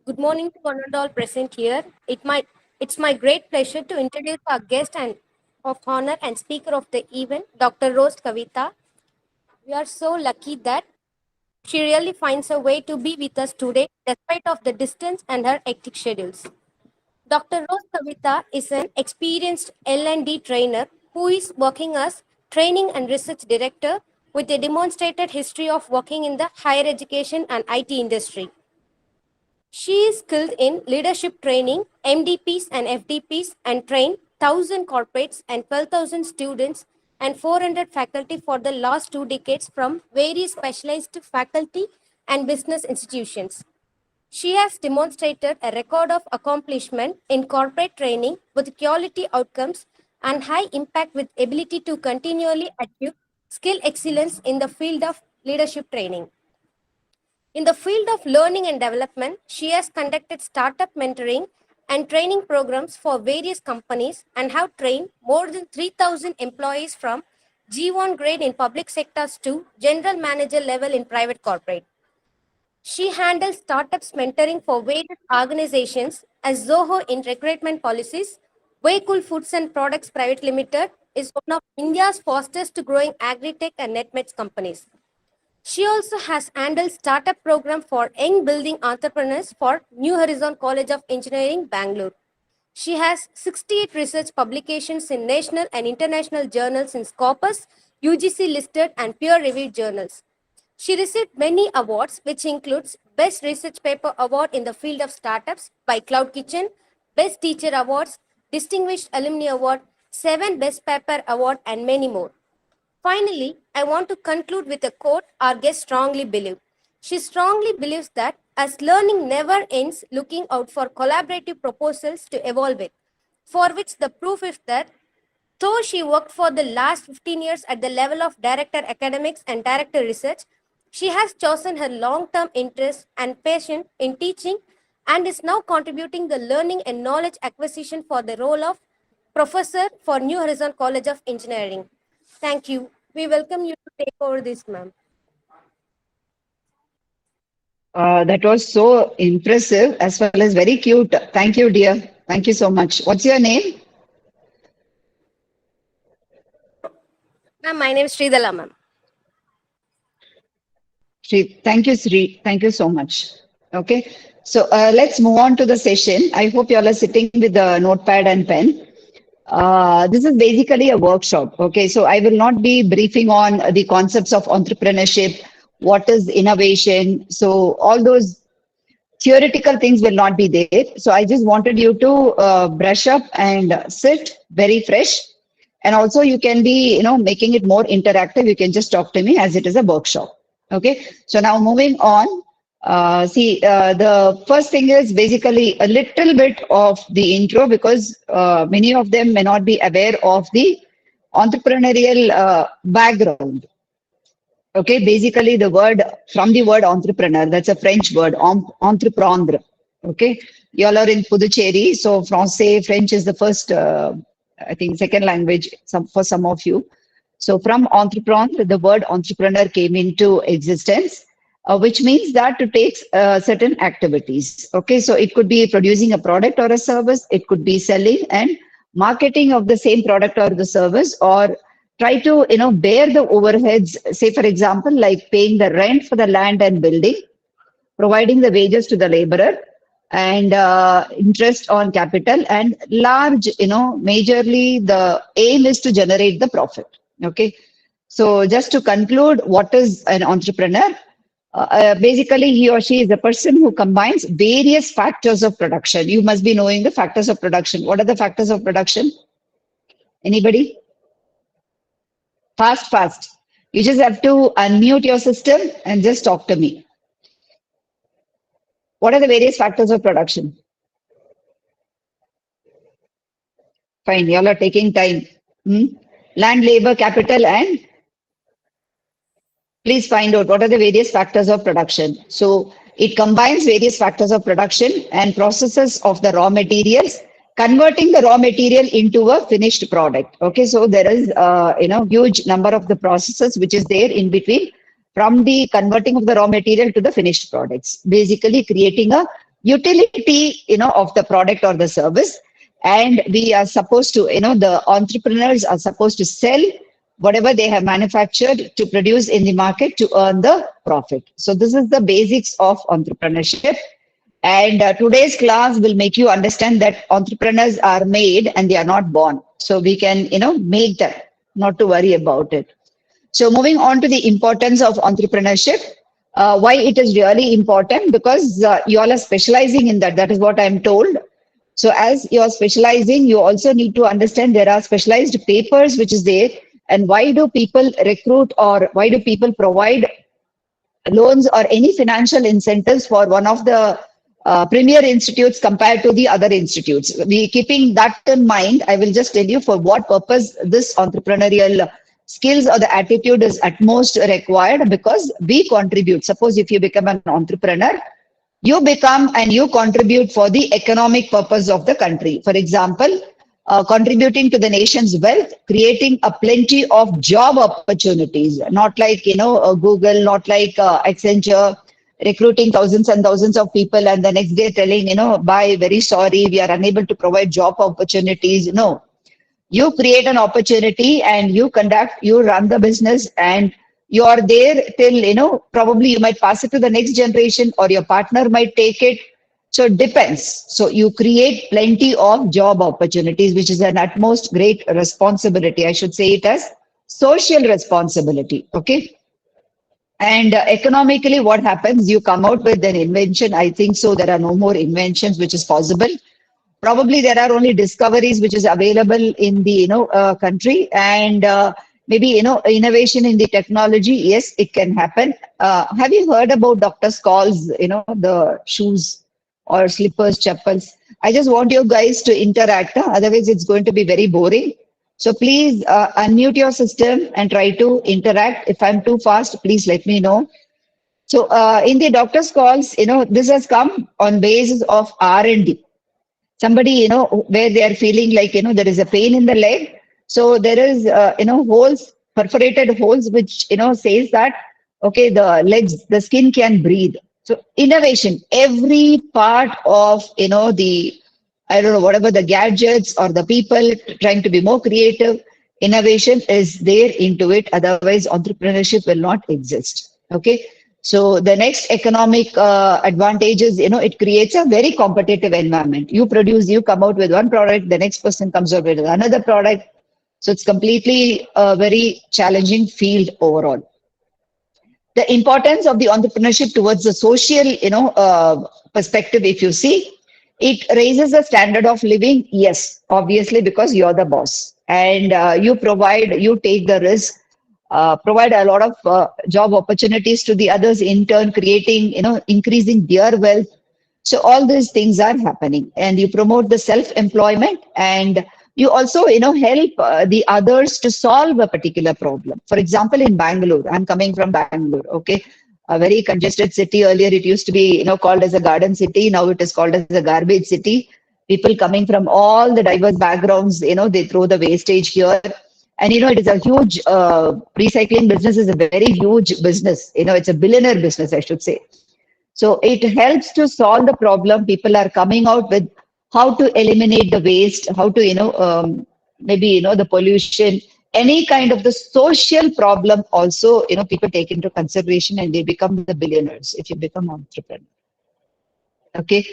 Good morning to one and all present here. It's my great pleasure to introduce our guest and of honor and speaker of the event, Dr. Rose Kavita. We are so lucky that she really finds a way to be with us today, despite of the distance and her hectic schedules. Dr. Rose Kavita is an experienced L&D trainer who is working as training and research director with a demonstrated history of working in the higher education and IT industry. She is skilled in leadership training, MDPs and FDPs, and trained 1,000 corporates and 12,000 students and 400 faculty for the last 2 decades from various specialized faculty and business institutions. She has demonstrated a record of accomplishment in corporate training with quality outcomes and high impact with ability to continually achieve skill excellence in the field of leadership training. In the field of learning and development, she has conducted startup mentoring and training programs for various companies and have trained more than 3,000 employees from G1 grade in public sectors to general manager level in private corporate. She handles startups mentoring for various organizations as Zoho in recruitment policies. Way Foods and Products Private Limited is one of India's fastest growing agri-tech and netmeds companies. She also has handled startup program for young building entrepreneurs for New Horizon College of Engineering, Bangalore. She has 68 research publications in national and international journals in Scopus, UGC listed and peer-reviewed journals. She received many awards, which includes Best Research Paper Award in the field of startups by Cloud Kitchen, Best Teacher Awards, Distinguished Alumni Award, 7 Best Paper Award, and many more. Finally, I want to conclude with a quote our guest strongly believes. She strongly believes that as learning never ends, looking out for collaborative proposals to evolve it, for which the proof is that though she worked for the last 15 years at the level of director academics and director research, she has chosen her long-term interest and passion in teaching and is now contributing the learning and knowledge acquisition for the role of professor for New Horizon College of Engineering. Thank you. We welcome you to take over this, ma'am. That was so impressive as well as very cute. Thank you, dear. Thank you so much. What's your name? Ma'am, my name is Sridhala, ma'am. Sri. Thank you, Sri. Thank you so much. Okay. So let's move on to the session. I hope you all are sitting with the notepad and pen. This is basically a workshop. Okay. So I will not be briefing on the concepts of entrepreneurship, what is innovation. So all those theoretical things will not be there. So I just wanted you to brush up and sit very fresh. And also you can be, making it more interactive. You can just talk to me as it is a workshop. Okay. So now moving on. The first thing is basically a little bit of the intro because many of them may not be aware of the entrepreneurial background. Okay, basically the word from the word entrepreneur, that's a French word, entreprendre. Okay, you all are in Puducherry, so Francais, French is the first, I think, second language for some of you. So from entreprendre, the word entrepreneur came into existence, which means that to take certain activities. Okay, so it could be producing a product or a service, it could be selling and marketing of the same product or the service, or try to bear the overheads, say for example like paying the rent for the land and building, providing the wages to the laborer, and interest on capital, and large, majorly the aim is to generate the profit. Okay, so just to conclude, what is an entrepreneur? Basically he or she is a person who combines various factors of production. You must be knowing the factors of production. What are the factors of production? Anybody? Fast, fast. You just have to unmute your system and just talk to me. What are the various factors of production? Fine, you all are taking time. Land, labor, capital, and please find out what are the various factors of production. So it combines various factors of production and processes of the raw materials, converting the raw material into a finished product. Okay, so there is huge number of the processes which is there in between from the converting of the raw material to the finished products, basically creating a utility, of the product or the service. And we are supposed to, the entrepreneurs are supposed to sell whatever they have manufactured to produce in the market to earn the profit. So this is the basics of entrepreneurship. And today's class will make you understand that entrepreneurs are made and they are not born. So we can, make them, not to worry about it. So moving on to the importance of entrepreneurship, why it is really important, because you all are specializing in that. That is what I'm told. So as you're specializing, you also need to understand there are specialized papers which is there, and why do people recruit, or why do people provide loans or any financial incentives for one of the premier institutes compared to the other institutes. We keeping that in mind, I will just tell you for what purpose this entrepreneurial skills or the attitude is at most required, because we contribute. Suppose if you become an entrepreneur, you become and you contribute for the economic purpose of the country. For example, contributing to the nation's wealth, creating a plenty of job opportunities, not like, Google, not like Accenture, recruiting thousands and thousands of people and the next day telling, bye, very sorry, we are unable to provide job opportunities. No, you create an opportunity and you run the business, and you are there till, probably you might pass it to the next generation, or your partner might take it. So it depends. So you create plenty of job opportunities, which is an utmost great responsibility. I should say it as social responsibility. Okay. And economically, what happens? You come out with an invention. I think so. There are no more inventions which is possible. Probably there are only discoveries which is available in the country, and maybe innovation in the technology. Yes, it can happen. Have you heard about Dr. Scholl's, the shoes or slippers, chappals? I just want you guys to interact. Otherwise, it's going to be very boring. So please unmute your system and try to interact. If I'm too fast, please let me know. So in the doctor's calls, this has come on basis of R&D. Somebody, where they are feeling like, there is a pain in the leg. So there is, holes, perforated holes, which, says that, okay, the legs, the skin can breathe. So innovation, every part of, I don't know, whatever the gadgets or the people trying to be more creative, innovation is there into it. Otherwise, entrepreneurship will not exist. Okay. So the next economic advantages, it creates a very competitive environment. You produce, you come out with one product, the next person comes out with another product. So it's completely a very challenging field overall. The importance of the entrepreneurship towards the social, perspective, if you see, it raises the standard of living. Yes, obviously, because you're the boss and you take the risk, provide a lot of job opportunities to the others, in turn creating, increasing their wealth. So all these things are happening, and you promote the self-employment, and you also, help the others to solve a particular problem. For example, in Bangalore, I'm coming from Bangalore, okay, a very congested city. Earlier, it used to be, called as a garden city. Now it is called as a garbage city. People coming from all the diverse backgrounds, they throw the wastage here. And, it is a huge, recycling business is a very huge business. It's a billionaire business, I should say. So it helps to solve the problem. People are coming out with how to eliminate the waste, how to, maybe, the pollution, any kind of the social problem also, people take into consideration, and they become the billionaires if you become entrepreneur. Okay.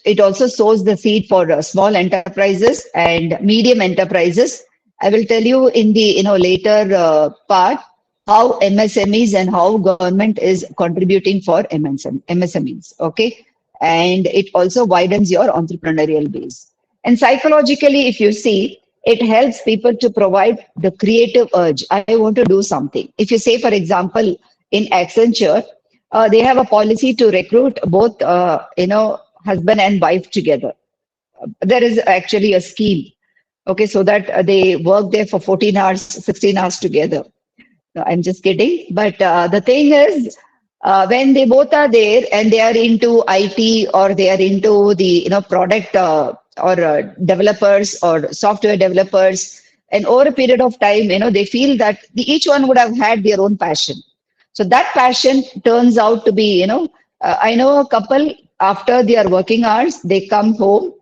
It also sows the seed for small enterprises and medium enterprises. I will tell you in the later part how MSMEs and how government is contributing for MSMEs. Okay, and it also widens your entrepreneurial base. And psychologically, if you see, it helps people to provide the creative urge. I want to do something. If you say, for example, in Accenture, they have a policy to recruit both, husband and wife together. There is actually a scheme, okay, so that they work there for 14 hours, 16 hours together. No, I'm just kidding. But the thing is, when they both are there and they are into IT, or they are into the product or developers or software developers, and over a period of time, they feel that each one would have had their own passion. So that passion turns out to be, I know a couple after their working hours, they come home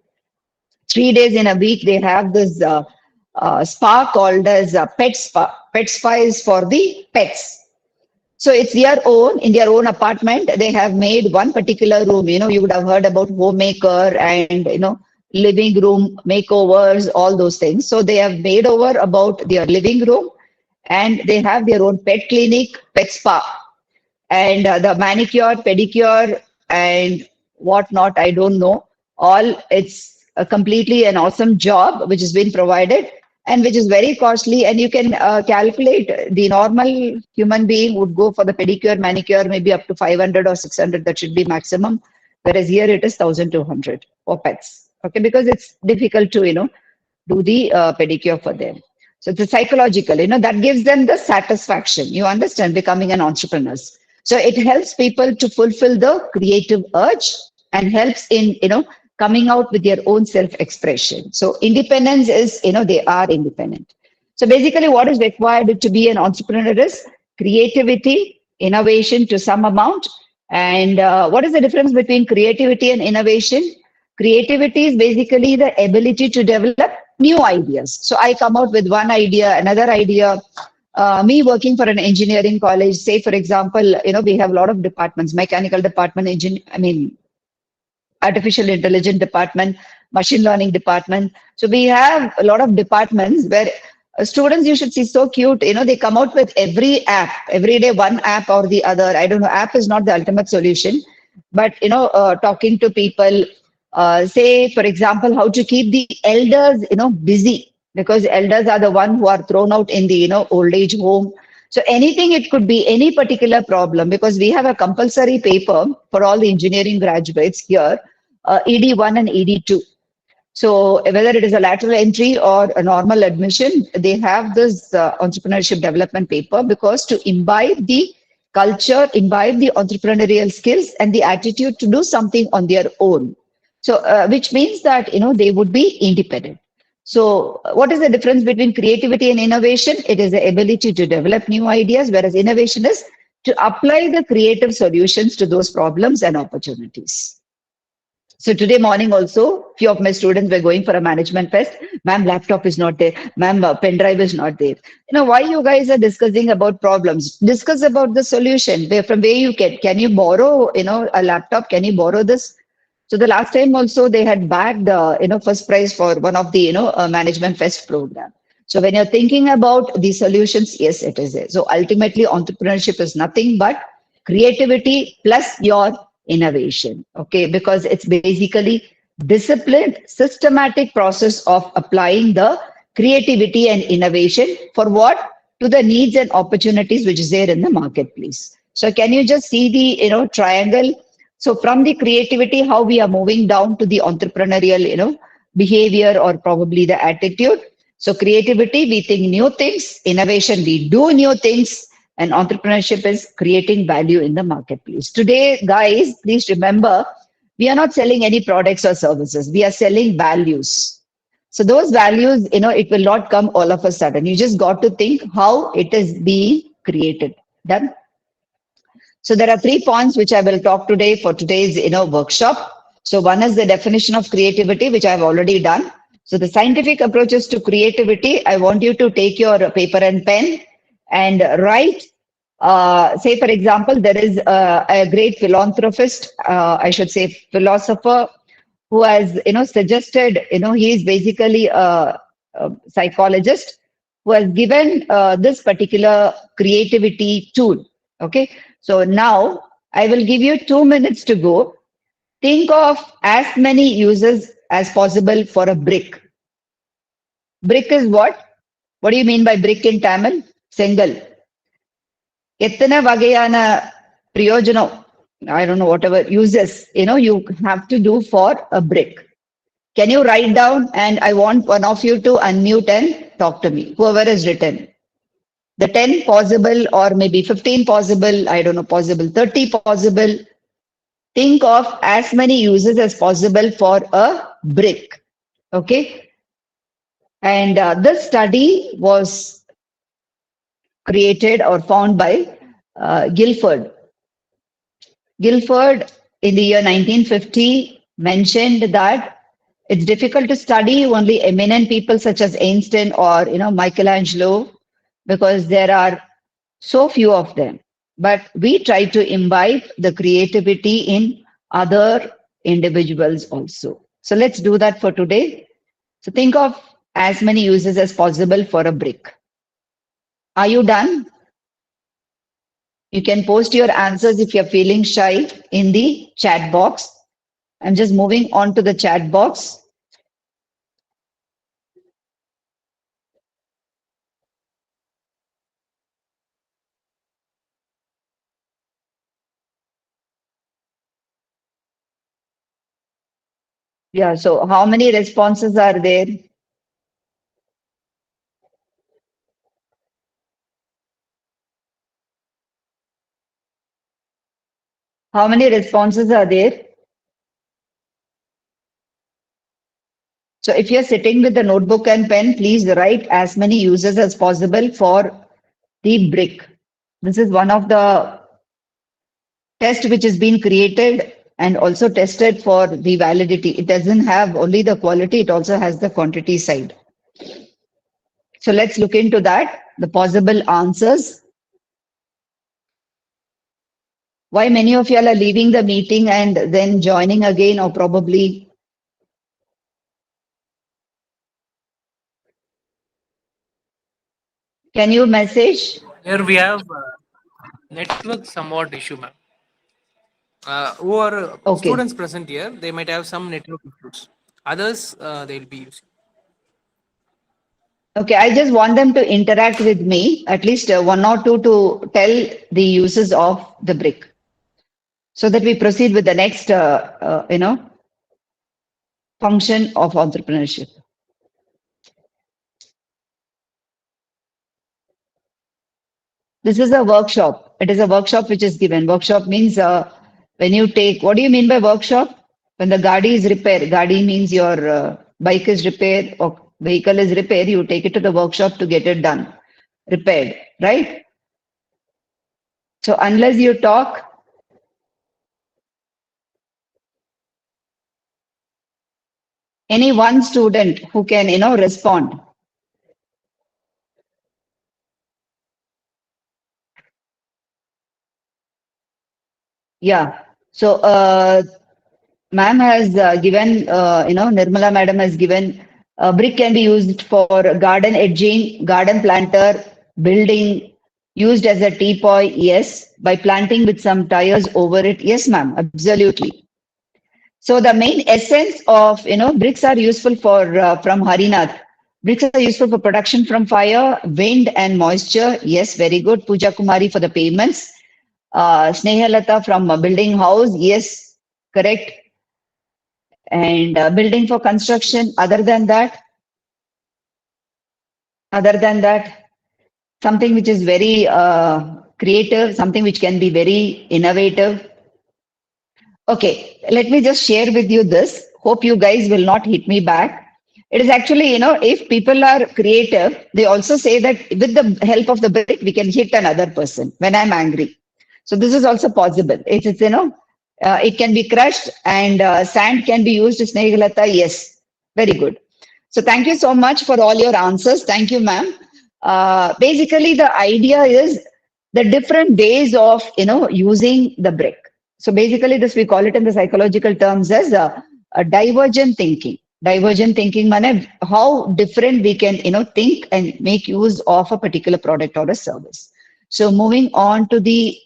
3 days in a week. They have this spa called as pet spa. Pet spa is for the pets. So it's their own, in their own apartment. They have made one particular room. You would have heard about homemaker and, living room makeovers, all those things. So they have made over about their living room, and they have their own pet clinic, pet spa, and the manicure, pedicure, and whatnot. I don't know. All it's a completely an awesome job which has been provided and which is very costly. And you can calculate the normal human being would go for the pedicure, manicure, maybe up to 500 or 600. That should be maximum. Whereas here it is 1,200 for pets. Okay, because it's difficult to do the pedicure for them. So it's a psychological, that gives them the satisfaction. You understand, becoming an entrepreneur. So it helps people to fulfill the creative urge and helps in, coming out with their own self-expression. So independence is, they are independent. So basically what is required to be an entrepreneur is creativity, innovation to some amount. And what is the difference between creativity and innovation? Creativity is basically the ability to develop new ideas. So I come out with one idea, another idea. Me working for an engineering college, say for example, we have a lot of departments, mechanical department, artificial intelligence department, machine learning department. So we have a lot of departments where students, you should see, so cute. They come out with every app, every day one app or the other. I don't know, app is not the ultimate solution, but talking to people, say for example, how to keep the elders, busy, because elders are the one who are thrown out in the, old age home. So anything, it could be any particular problem, because we have a compulsory paper for all the engineering graduates here, ED1 and ED2. So whether it is a lateral entry or a normal admission, they have this entrepreneurship development paper, because to imbibe the culture, imbibe the entrepreneurial skills and the attitude to do something on their own. So which means that, they would be independent. So what is the difference between creativity and innovation? It is the ability to develop new ideas, whereas innovation is to apply the creative solutions to those problems and opportunities. So today morning also, few of my students were going for a management fest. Ma'am, laptop is not there. Ma'am, pen drive is not there. Why you guys are discussing about problems? Discuss about the solution. From where you can you borrow, a laptop? Can you borrow this? So the last time also they had bagged, first prize for one of the, management fest program. So when you're thinking about the solutions, yes, it is there. So ultimately, entrepreneurship is nothing but creativity plus your innovation. Okay, because it's basically disciplined, systematic process of applying the creativity and innovation for what? To the needs and opportunities which is there in the marketplace. So can you just see the triangle? So from the creativity, how we are moving down to the entrepreneurial, behavior or probably the attitude. So creativity, we think new things. Innovation, we do new things. And entrepreneurship is creating value in the marketplace. Today, guys, please remember, we are not selling any products or services. We are selling values. So those values, it will not come all of a sudden. You just got to think how it is being created. Done? So there are 3 points which I will talk today for today's workshop. So one is the definition of creativity, which I've already done. So the scientific approaches to creativity, I want you to take your paper and pen and write. Say, for example, there is a great philanthropist, I should say philosopher, who has suggested, he is basically a psychologist who has given this particular creativity tool. Okay, so now I will give you 2 minutes to go. Think of as many uses as possible for a brick. Brick is what? What do you mean by brick in Tamil? Sengal. எத்தனை வகையான பிரயோஜனம், I don't know, whatever uses, you have to do for a brick. Can you write down? And I want one of you to unmute and talk to me, whoever has written. The 10 possible or maybe 15 possible, I don't know, possible, 30 possible. Think of as many uses as possible for a brick. Okay. And this study was created or found by Guilford. Guilford in the year 1950 mentioned that it's difficult to study only eminent people such as Einstein or Michelangelo because there are so few of them. But we try to imbibe the creativity in other individuals also. So let's do that for today. So think of as many uses as possible for a brick. Are you done? You can post your answers if you're feeling shy in the chat box. I'm just moving on to the chat box. Yeah, so how many responses are there? How many responses are there? So if you're sitting with the notebook and pen, please write as many uses as possible for the brick. This is one of the tests which has been created and also tested for the validity. It doesn't have only the quality, it also has the quantity side. So let's look into that, the possible answers. Why many of y'all are leaving the meeting and then joining again, or probably can you message? Here we have network somewhat issue, ma'am. Who are students Okay. present here, they might have some network issues. Others, they'll be using. Okay, I just want them to interact with me, at least one or two to tell the uses of the brick so that we proceed with the next, function of entrepreneurship. This is a workshop. It is a workshop which is given. Workshop means when you take, what do you mean by workshop? When the gadi is repaired, gadi means your bike is repaired or vehicle is repaired, you take it to the workshop to get it done, repaired, right? So unless you talk, any one student who can, respond. Yeah. So, ma'am has given, Nirmala madam has given brick can be used for garden edging, garden planter, building, used as a teapot. Yes. By planting with some tires over it. Yes, ma'am. Absolutely. So the main essence of, bricks are useful for, from Harinath. Bricks are useful for protection from fire, wind and moisture. Yes, very good. Puja Kumari for the payments. Snehalata from building house. Yes, correct. And building for construction. Other than that, something which is very creative, something which can be very innovative. Okay, let me just share with you this. Hope you guys will not hit me back. It is actually, if people are creative, they also say that with the help of the brick, we can hit another person when I'm angry. So this is also possible. It can be crushed and sand can be used. Snehalata, yes, very good. So thank you so much for all your answers. Thank you, ma'am. Basically, the idea is the different ways of using the brick. So basically, this we call it in the psychological terms as a divergent thinking. Divergent thinking means how different we can think and make use of a particular product or a service. So moving on to the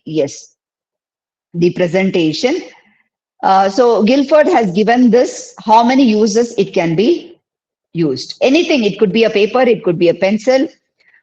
presentation. So Guilford has given this how many uses it can be used. Anything, it could be a paper, it could be a pencil.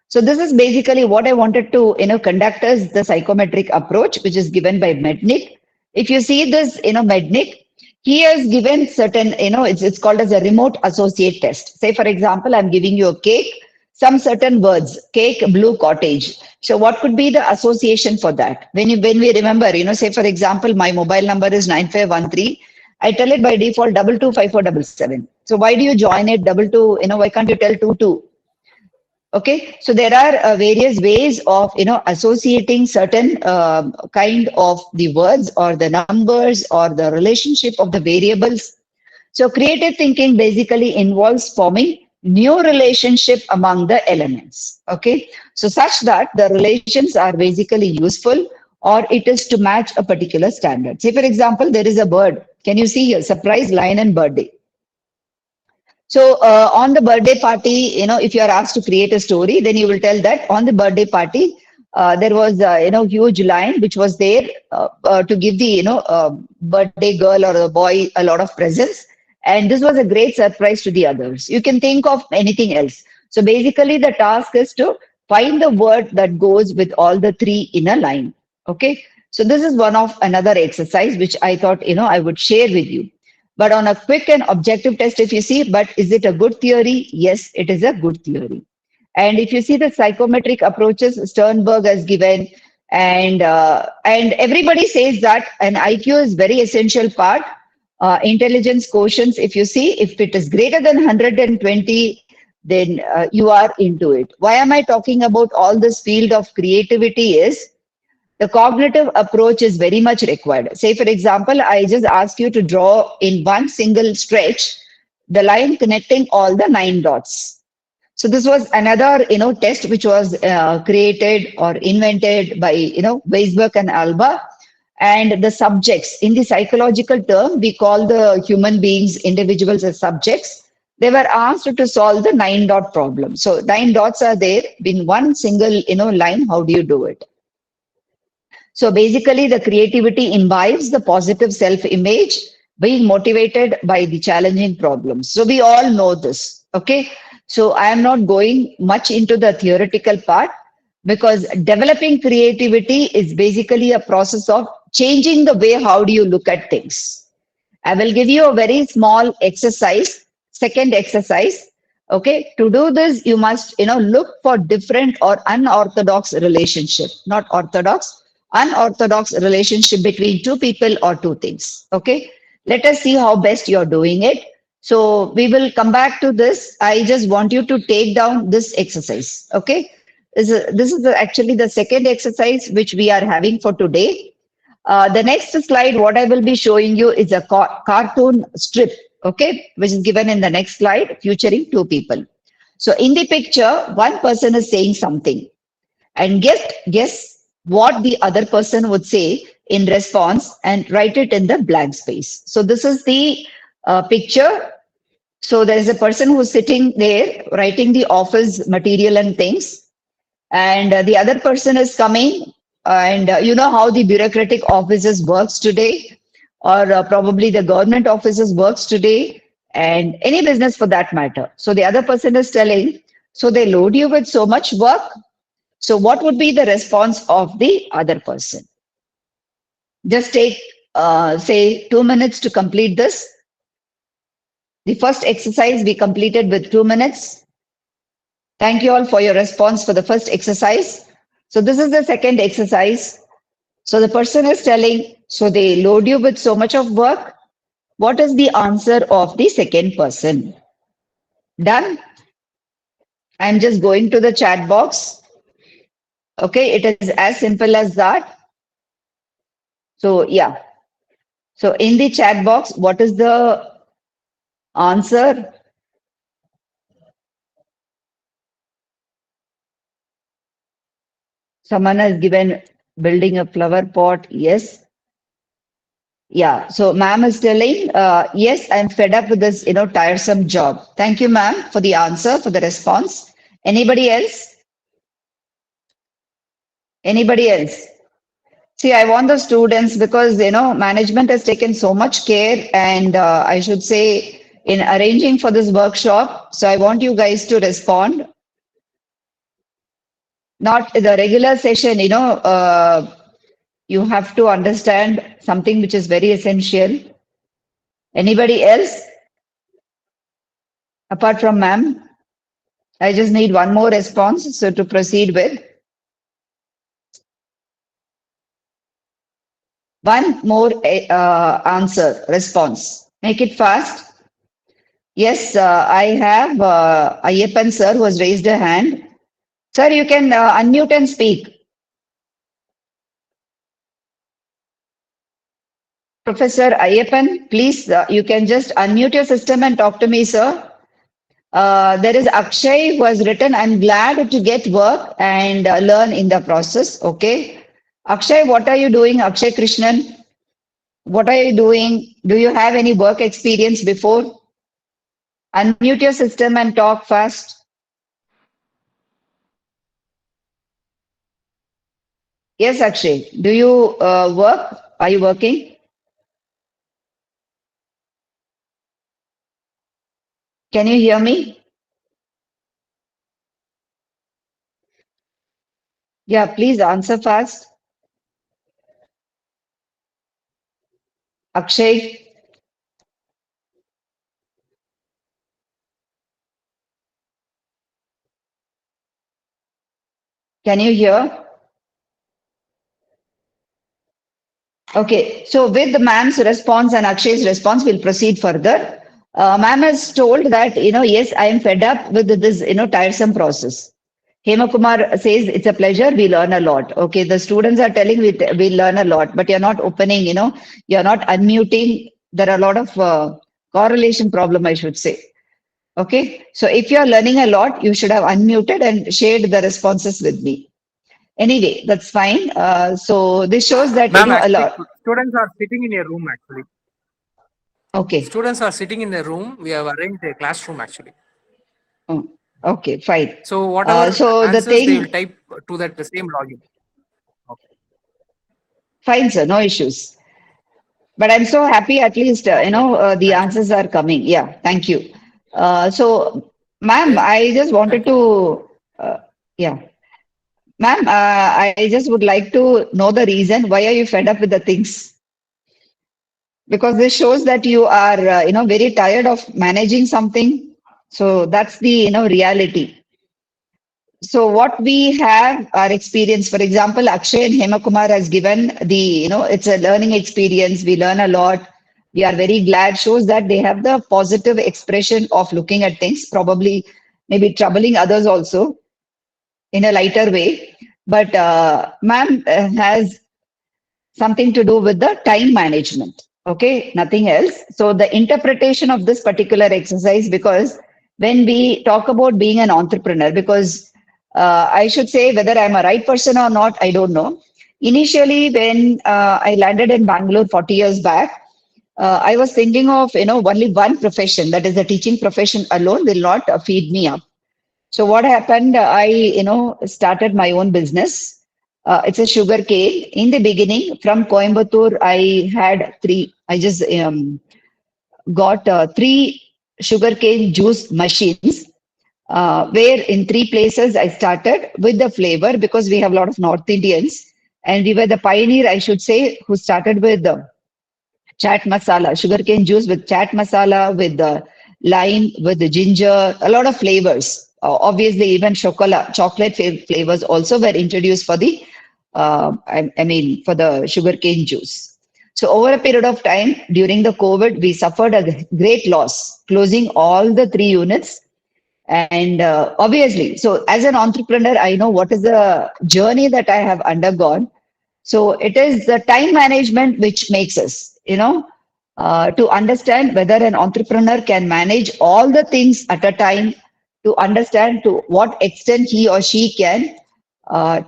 So this is basically what I wanted to conduct as the psychometric approach, which is given by Mednick. If you see this, Mednick, he has given certain, it's called as a remote associate test. Say, for example, I'm giving you a cake, some certain words, cake, blue, cottage. So what could be the association for that? When we remember, say, for example, my mobile number is 9513. I tell it by default 225477. So why do you join it double two? Why can't you tell 22? Okay, so there are various ways of associating certain kind of the words or the numbers or the relationship of the variables. So creative thinking basically involves forming new relationship among the elements. Okay, so such that the relations are basically useful or it is to match a particular standard. Say for example, there is a bird. Can you see here? Surprise, lion, and birthday. So on the birthday party, if you are asked to create a story, then you will tell that on the birthday party, there was huge lion which was there to give the birthday girl or the boy a lot of presents, and this was a great surprise to the others. You can think of anything else. So basically, the task is to find the word that goes with all the three in a line. Okay, so this is one of another exercise which I thought I would share with you. But on a quick and objective test, if you see, but is it a good theory? Yes, it is a good theory. And if you see the psychometric approaches Sternberg has given, and everybody says that an IQ is very essential part. Intelligence quotients, if you see, if it is greater than 120, then you are into it. Why am I talking about all this field of creativity is the cognitive approach is very much required. Say, for example, I just ask you to draw in one single stretch the line connecting all the nine dots. So this was another, test which was created or invented by, Weisberg and Alba. And the subjects, in the psychological term, we call the human beings, individuals as subjects. They were asked to solve the nine dot problem. So nine dots are there in one single, line. How do you do it? So basically, the creativity imbibes the positive self image, being motivated by the challenging problems. So we all know this. Okay. So I am not going much into the theoretical part because developing creativity is basically a process of changing the way how do you look at things. I will give you a very small exercise, second exercise. Okay, to do this, you must, look for different or unorthodox relationship, not orthodox, unorthodox relationship between two people or two things. Okay, let us see how best you're doing it. So we will come back to this. I just want you to take down this exercise. Okay, this is actually the second exercise which we are having for today. The next slide, what I will be showing you is a cartoon strip, okay, which is given in the next slide, featuring two people. So in the picture, one person is saying something, and guess what the other person would say in response, and write it in the blank space. So this is the picture. So there is a person who's sitting there writing the office material and things, and the other person is coming, and you know how the bureaucratic offices works today, or probably the government offices works today, and any business for that matter. So the other person is telling, so they load you with so much work. So what would be the response of the other person? Just take say 2 minutes to complete this. The first exercise we completed with 2 minutes. Thank you all for your response for the first exercise. So this is the second exercise. So the person is telling, so they load you with so much of work. What is the answer of the second person? Done? I'm just going to the chat box. Okay, it is as simple as that. So yeah. So in the chat box, what is the answer? Someone has given building a flower pot. Yes. Yeah, so ma'am is telling, yes, I'm fed up with this, tiresome job. Thank you, ma'am, for the answer, for the response. Anybody else? Anybody else? See, I want the students because, management has taken so much care and I should say in arranging for this workshop. So I want you guys to respond. Not the regular session, you have to understand something which is very essential. Anybody else? Apart from ma'am? I just need one more response. So to proceed with one more answer, response. Make it fast. Yes, I have Ayyappan sir who has raised a hand. Sir, you can unmute and speak. Professor Ayyappan, please, you can just unmute your system and talk to me, sir. There is Akshay who has written, I'm glad to get work and learn in the process. Okay. Akshay, what are you doing? Akshay Krishnan, what are you doing? Do you have any work experience before? Unmute your system and talk fast. Yes, Akshay. Do you work? Are you working? Can you hear me? Yeah, please answer fast. Akshay, can you hear? Okay, so with the ma'am's response and Akshay's response, we'll proceed further. Ma'am has told that, yes, I am fed up with this, tiresome process. Hema Kumar says it's a pleasure, we learn a lot. Okay, the students are telling we learn a lot, but you're not opening, you're not unmuting. There are a lot of correlation problem, I should say. Okay, so if you're learning a lot, you should have unmuted and shared the responses with me. Anyway, that's fine. So this shows that, Ma'am, a actually, lot. students are sitting in a room actually. Okay. Students are sitting in a room. We have arranged a classroom actually. Oh, okay, fine. So whatever So the answers they will thing, type to that the same login. Okay. fine, sir, no issues. But I'm so happy at least, Okay. Okay. the Thank you. answers are coming. Yeah, thank you. So, ma'am, Okay. I just wanted Thank you. to, yeah, ma'am, I just would like to know the reason why are you fed up with the things? Because this shows that you are, very tired of managing something. So that's the, reality. So what we have our experience, for example, Akshay and Hemakumar has given the, it's a learning experience. We learn a lot. We are very glad. Shows that they have the positive expression of looking at things, probably maybe troubling others also in a lighter way. But ma'am has something to do with the time management. Okay, nothing else. So the interpretation of this particular exercise, because when we talk about being an entrepreneur, because I should say whether I'm a right person or not, I don't know. Initially, when I landed in Bangalore 40 years back, I was thinking of only one profession, that is the teaching profession alone will not feed me up. So what happened? I, started my own business. It's a sugar cane. In the beginning, from Coimbatore, I had three. I just got three sugarcane juice machines. Where in three places I started with the flavor because we have a lot of North Indians, and we were the pioneer, I should say, who started with the chat masala, sugarcane juice with chat masala, with the lime, with the ginger, a lot of flavors. Obviously, even chocolate flavors also were introduced for the, I mean, for the sugarcane juice. So over a period of time during the COVID, we suffered a great loss, closing all the three units. And obviously, so as an entrepreneur, I know what is the journey that I have undergone. So it is the time management which makes us, to understand whether an entrepreneur can manage all the things at a time, to understand to what extent he or she can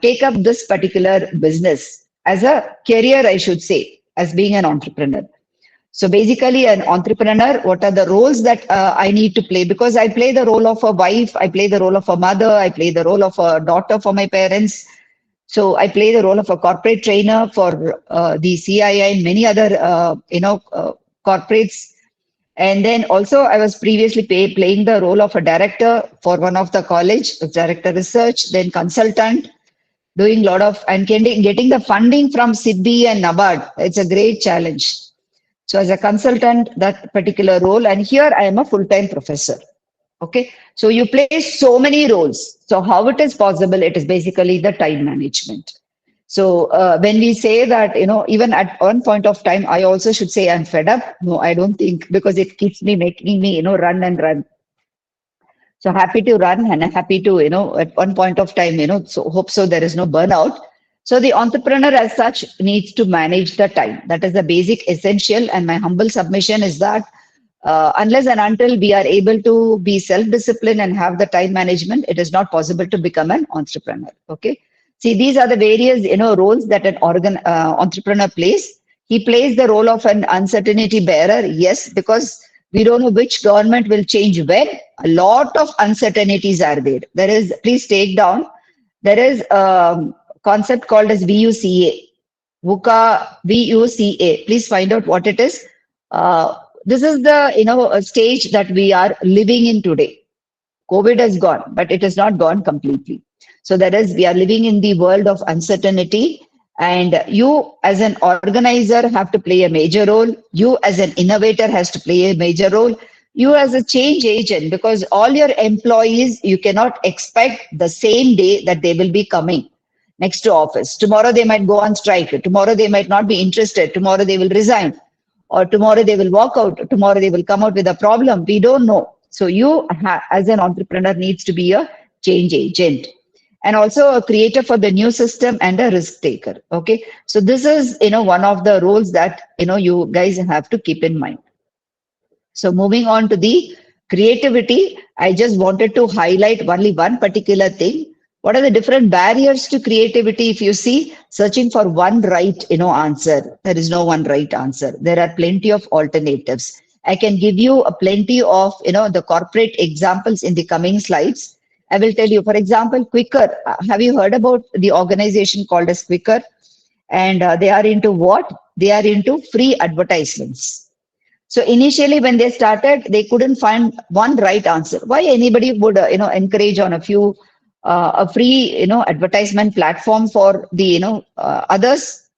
take up this particular business as a career, I should say, as being an entrepreneur. So basically, an entrepreneur, what are the roles that I need to play? Because I play the role of a wife, I play the role of a mother, I play the role of a daughter for my parents. So I play the role of a corporate trainer for the CII and many other, corporates. And then also I was previously playing the role of a director for one of the college, director research, then consultant, doing a lot of, and getting the funding from SIDBI and NABARD. It's a great challenge. So as a consultant, that particular role, and here I am a full-time professor. Okay, so you play so many roles. So how it is possible? It is basically the time management. So when we say that, even at one point of time, I also should say I'm fed up. No, I don't think, because it keeps me making me, run and run. So happy to run and happy to, at one point of time, so hope so there is no burnout. So the entrepreneur as such needs to manage the time. That is the basic essential. And my humble submission is that unless and until we are able to be self-disciplined and have the time management, it is not possible to become an entrepreneur. Okay. See, these are the various, roles that an entrepreneur plays. He plays the role of an uncertainty bearer. Yes, because we don't know which government will change when. A lot of uncertainties are there. There is, please take down, there is a concept called as VUCA. VUCA. Please find out what it is. This is the stage that we are living in today. COVID has gone, but it has not gone completely. So that is, we are living in the world of uncertainty, and you as an organizer have to play a major role. You as an innovator has to play a major role. You as a change agent, because all your employees, you cannot expect the same day that they will be coming next to office. Tomorrow they might go on strike. Tomorrow they might not be interested. Tomorrow they will resign, or tomorrow they will walk out. Tomorrow they will come out with a problem. We don't know. So you, as an entrepreneur, needs to be a change agent and also a creator for the new system and a risk taker. Okay, so this is one of the roles that you guys have to keep in mind. So moving on to the creativity, I just wanted to highlight only one particular thing. What are the different barriers to creativity? If you see, searching for one right, answer, there is no one right answer. There are plenty of alternatives. I can give you a plenty of, the corporate examples in the coming slides. I will tell you, for example, Quicker. Have you heard about the organization called as Quicker? And they are into what? They are into free advertisements. So initially, when they started, they couldn't find one right answer. Why anybody would, encourage on a free, advertisement platform for the, others?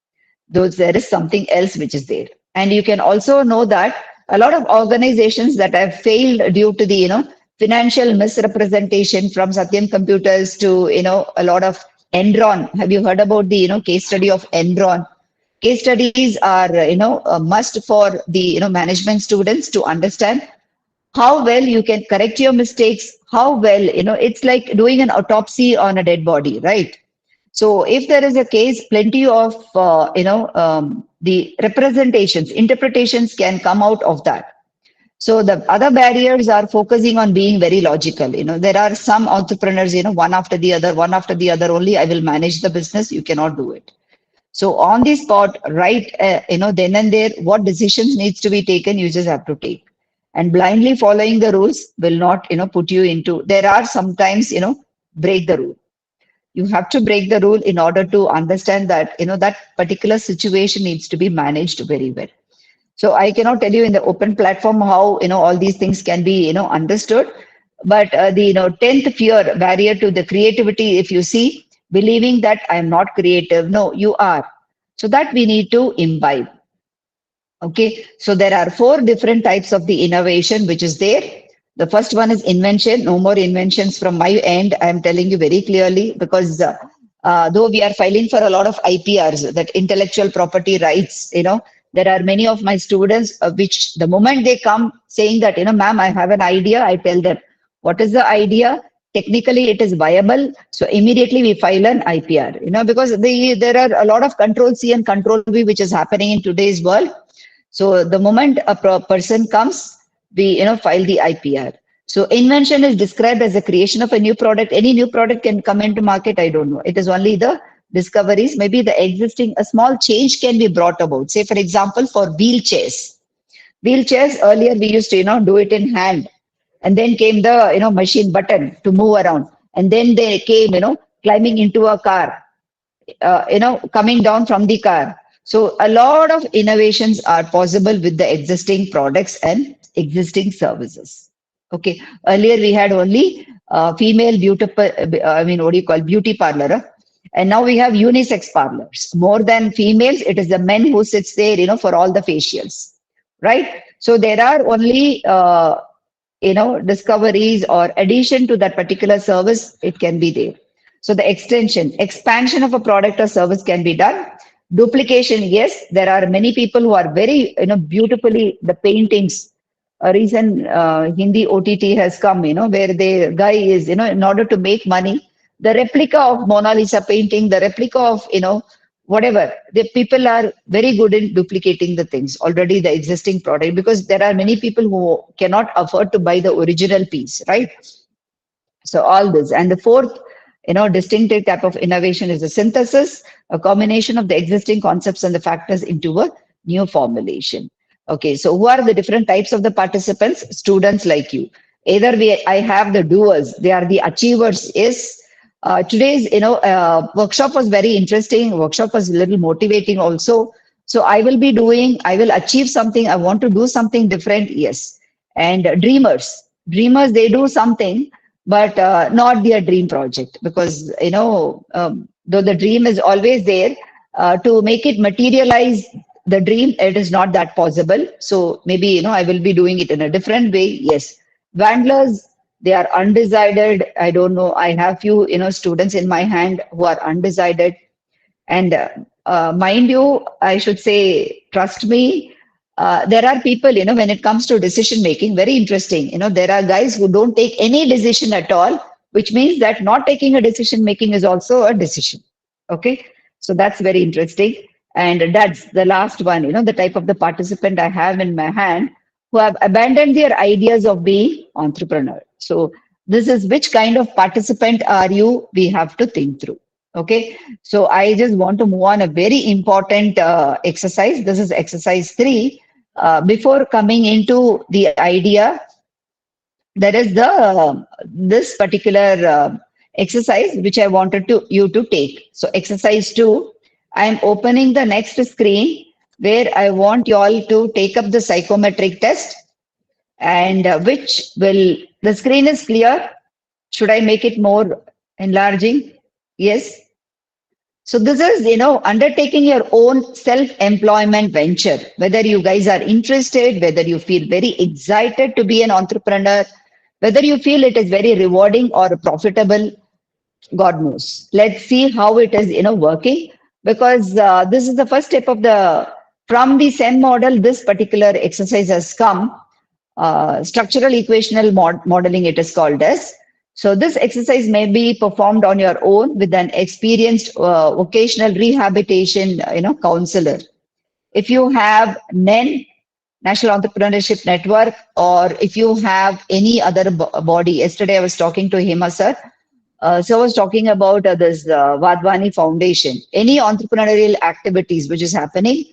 Those there is something else which is there, and you can also know that a lot of organizations that have failed due to the, financial misrepresentation, from Satyam Computers to, a lot of Enron. Have you heard about the, case study of Enron? Case studies are, a must for the, management students to understand how well you can correct your mistakes, how well, it's like doing an autopsy on a dead body, right? So if there is a case, plenty of, the representations, interpretations can come out of that. So the other barriers are focusing on being very logical. There are some entrepreneurs, one after the other only, I will manage the business. You cannot do it. So on the spot, right, then and there, what decisions needs to be taken, you just have to take. And blindly following the rules will not, put you into, there are sometimes, break the rule. You have to break the rule in order to understand that, that particular situation needs to be managed very well. So I cannot tell you in the open platform how, all these things can be, understood. But the, 10th fear, barrier to the creativity, if you see, believing that I'm not creative. No, you are. So that we need to imbibe. Okay, so there are 4 different types of the innovation which is there. The first one is invention. No more inventions from my end. I am telling you very clearly, because though we are filing for a lot of IPRs, that intellectual property rights, there are many of my students which the moment they come saying that, ma'am, I have an idea, I tell them, what is the idea? Technically, it is viable. So immediately we file an IPR, because there are a lot of control C and control V which is happening in today's world. So the moment a person comes, we file the IPR. So invention is described as the creation of a new product. Any new product can come into market. I don't know. It is only the discoveries. Maybe the existing, a small change can be brought about. Say, for example, for wheelchairs. Wheelchairs, earlier we used to, do it in hand. And then came the, machine button to move around. And then they came, climbing into a car, coming down from the car. So a lot of innovations are possible with the existing products and existing services. Okay. Earlier we had only female beauty, what do you call, beauty parlor. And now we have unisex parlors. More than females, it is the men who sits there, for all the facials, right? So there are only, discoveries or addition to that particular service, it can be there. So the expansion of a product or service can be done. Duplication, yes, there are many people who are very, beautifully, the paintings, a recent Hindi OTT has come, where the guy is, in order to make money, the replica of Mona Lisa painting, the replica of, whatever, the people are very good in duplicating the things, already the existing product, because there are many people who cannot afford to buy the original piece, right? So all this. And the fourth, distinctive type of innovation is a synthesis, a combination of the existing concepts and the factors into a new formulation. Okay, so who are the different types of the participants? Students like you. Either I have the doers, they are the achievers. Yes. Today's, workshop was very interesting. Workshop was a little motivating also. So I will achieve something. I want to do something different. Yes. And dreamers, they do something but not their dream project, because though the dream is always there, to make it materialize the dream, it is not that possible. So maybe I will be doing it in a different way. Yes. Vandalers, they are undecided. I don't know, I have few students in my hand who are undecided. And mind you, I should say, trust me, there are people, when it comes to decision making, very interesting. There are guys who don't take any decision at all, which means that not taking a decision making is also a decision. Okay. So that's very interesting. And that's the last one, the type of the participant I have in my hand who have abandoned their ideas of being entrepreneur. So this is which kind of participant are you? We have to think through. Okay, so I just want to move on a very important exercise. This is exercise 3. Before coming into the idea, there is the this particular exercise which I wanted to you to take. So exercise 2, I am opening the next screen where I want you all to take up the psychometric test, and which will, the screen is clear. Should I make it more enlarging? Yes. So this is, undertaking your own self-employment venture, whether you guys are interested, whether you feel very excited to be an entrepreneur, whether you feel it is very rewarding or profitable, God knows. Let's see how it is, working, because this is the first step of from the SEM model, this particular exercise has come. Structural equational modeling, it is called as. So this exercise may be performed on your own with an experienced vocational rehabilitation, counselor. If you have NEN, National Entrepreneurship Network, or if you have any other body. Yesterday I was talking to Hema sir. So I was talking about this Vadvani Foundation, any entrepreneurial activities which is happening.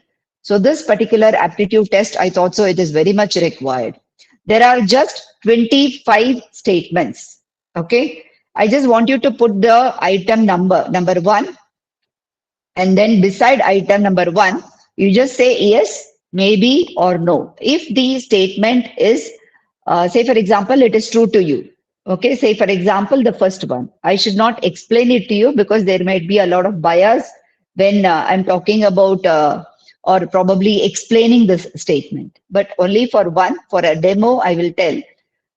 So this particular aptitude test, I thought so it is very much required. There are just 25 statements. Okay. I just want you to put the item number 1, and then beside item number 1, you just say yes, maybe, or no. If the statement is, say for example, it is true to you. Okay, say for example, the first one. I should not explain it to you because there might be a lot of bias when I'm talking about or probably explaining this statement. But only for one, for a demo, I will tell.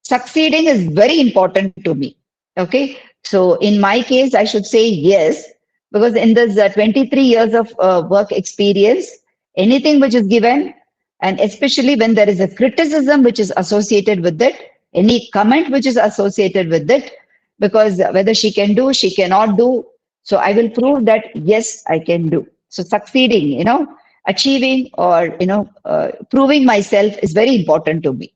Succeeding is very important to me. Okay, so in my case, I should say yes, because in this 23 years of work experience, anything which is given, and especially when there is a criticism which is associated with it, any comment which is associated with it, because whether she can do, she cannot do. So I will prove that, yes, I can do. So succeeding, achieving or, proving myself is very important to me.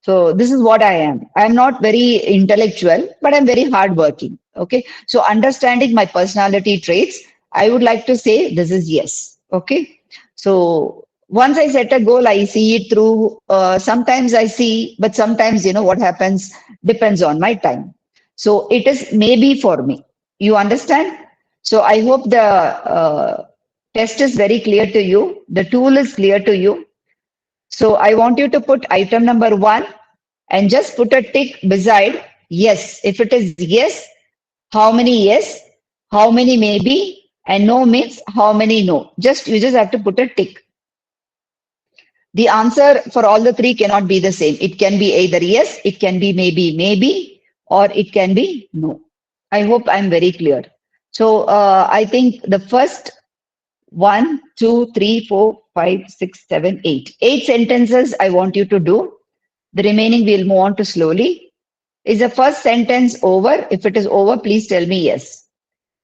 So this is what I am. I'm not very intellectual, but I'm very hardworking. Okay. So understanding my personality traits, I would like to say this is yes. Okay. So once I set a goal, I see it through. Sometimes I see, but sometimes, what happens depends on my time. So it is maybe for me. You understand? So I hope the test is very clear to you. The tool is clear to you. So I want you to put item number 1 and just put a tick beside yes. If it is yes, how many yes, how many maybe, and no means how many no. You just have to put a tick. The answer for all the 3 cannot be the same. It can be either yes, it can be maybe, or it can be no. I hope I'm very clear. So I think the first 1, 2, 3, 4, 5, 6, 7, 8. 8 sentences I want you to do. The remaining we'll move on to slowly. Is the first sentence over? If it is over, please tell me yes.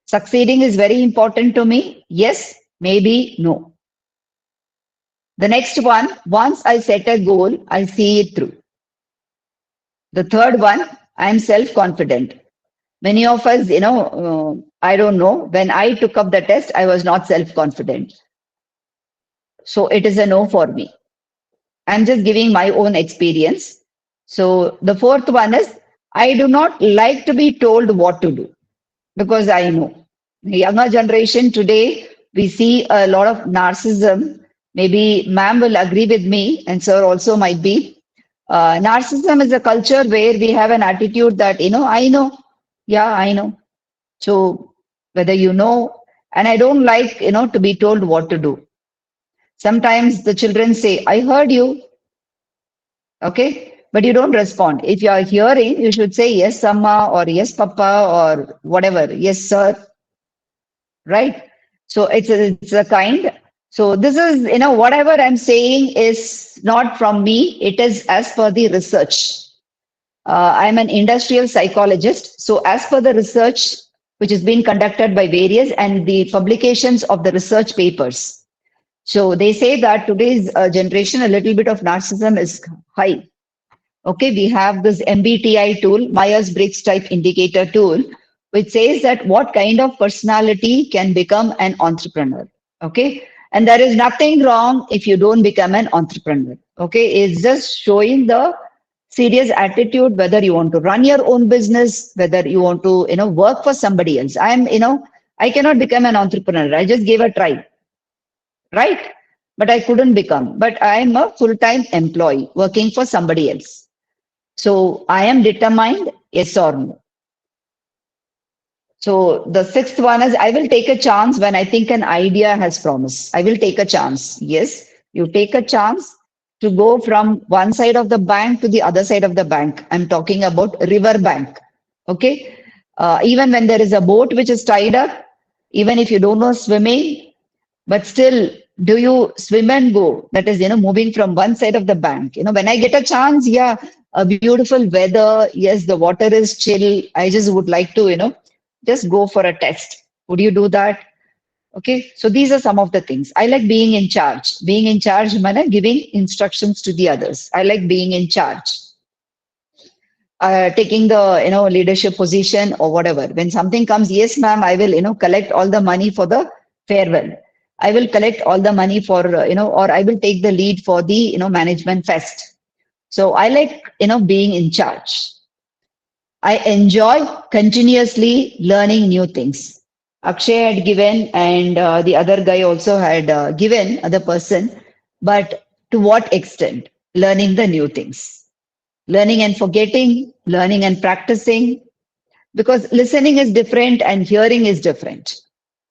Succeeding is very important to me. Yes, maybe, no. The next one, once I set a goal, I see it through. The third one, I am self confident. Many of us, I don't know, when I took up the test, I was not self confident. So it is a no for me. I'm just giving my own experience. So the fourth one is, I do not like to be told what to do because I know. The younger generation today, we see a lot of narcissism. Maybe ma'am will agree with me, and sir also might be. Narcissism is a culture where we have an attitude that, I know. Yeah, I know. So whether you know, and I don't like, to be told what to do. Sometimes the children say, I heard you, okay, but you don't respond. If you are hearing, you should say yes, Amma, or yes, Papa, or whatever, yes, sir, right? So it's a kind. So this is, whatever I'm saying is not from me, it is as per the research. I'm an industrial psychologist. So, as per the research which is being conducted by various and the publications of the research papers, so they say that today's generation, a little bit of narcissism is high. Okay, we have this MBTI tool, Myers Briggs type indicator tool, which says that what kind of personality can become an entrepreneur. Okay, and there is nothing wrong if you don't become an entrepreneur. Okay, it's just showing the serious attitude whether you want to run your own business, whether you want to work for somebody else. I cannot become an entrepreneur. I just gave a try, right? But I couldn't become. But I am a full-time employee working for somebody else. So I am determined, yes or no. So the sixth one is I will take a chance when I think an idea has promise. I will take a chance. Yes, you take a chance to go from one side of the bank to the other side of the bank. I'm talking about river bank. Okay. Even when there is a boat which is tied up, even if you don't know swimming, but still, do you swim and go? That is, moving from one side of the bank. When I get a chance, yeah, a beautiful weather. Yes, the water is chill. I just would like to, just go for a test. Would you do that? Okay. So these are some of the things. I like being in charge. Being in charge, means giving instructions to the others. I like being in charge. Taking the leadership position or whatever. When something comes, yes, ma'am, I will collect all the money for the farewell. I will collect all the money for or I will take the lead for the management fest. So I like being in charge. I enjoy continuously learning new things. Akshay had given, and the other guy also had given, other person, but to what extent? Learning the new things, learning and forgetting, learning and practicing, because listening is different and hearing is different.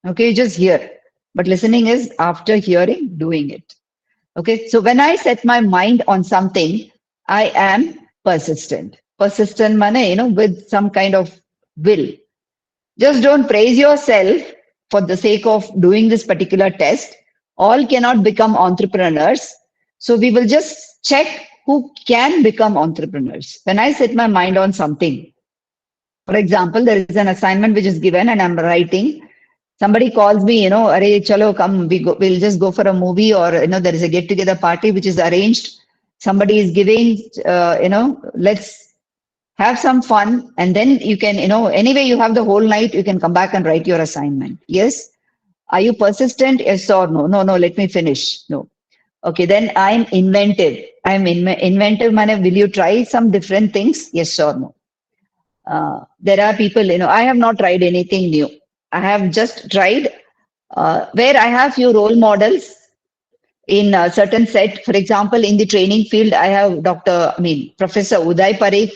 Okay, just hear, but listening is after hearing, doing it. Okay, so when I set my mind on something, I am persistent. Persistent money, with some kind of will. Just don't praise yourself for the sake of doing this particular test. All cannot become entrepreneurs. So we will just check who can become entrepreneurs. When I set my mind on something, for example, there is an assignment which is given and I'm writing. Somebody calls me, Arey, chalo, come, we'll just go for a movie, or, there is a get together party which is arranged. Somebody is giving, let's have some fun, and then you can, anyway, you have the whole night, you can come back and write your assignment. Yes. Are you persistent? Yes or no? No, let me finish. No. Okay, then I'm inventive. Inventive, man, will you try some different things? Yes or no? There are people, I have not tried anything new. I have just tried where I have few role models in a certain set. For example, in the training field, I have Professor Uday Parikh,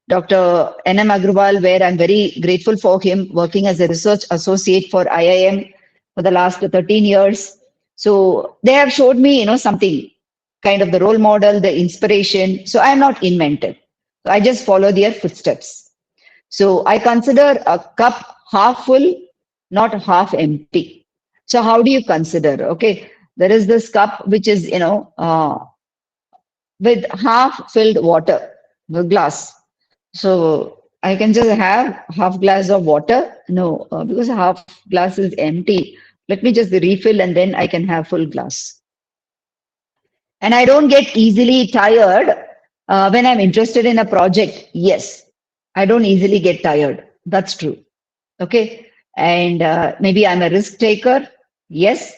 Dr. N.M. Agrawal, where I'm very grateful for him working as a research associate for IIM for the last 13 years. So they have showed me, something kind of the role model, the inspiration. So I'm not inventive. So I just follow their footsteps. So I consider a cup half full, not half empty. So how do you consider? Okay, there is this cup which is, with half filled water, the glass. So I can just have half glass of water. No, because half glass is empty. Let me just refill and then I can have full glass. And I don't get easily tired when I'm interested in a project. Yes, I don't easily get tired. That's true. Okay. And maybe I'm a risk taker. Yes.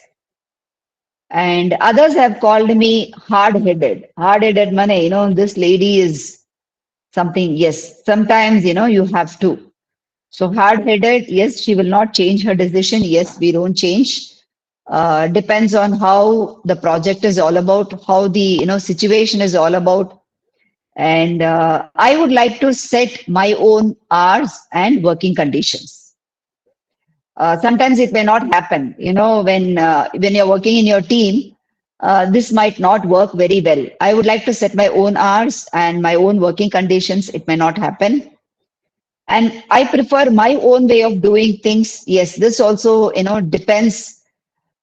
And others have called me hard headed. Hard headed money, this lady is something. Yes. Sometimes, you have to. So hard headed, yes, she will not change her decision. Yes, we don't change. Depends on how the project is all about, how the situation is all about. And I would like to set my own hours and working conditions. Sometimes it may not happen. When you're working in your team, this might not work very well. I would like to set my own hours and my own working conditions. It may not happen, and I prefer my own way of doing things. Yes, this also depends.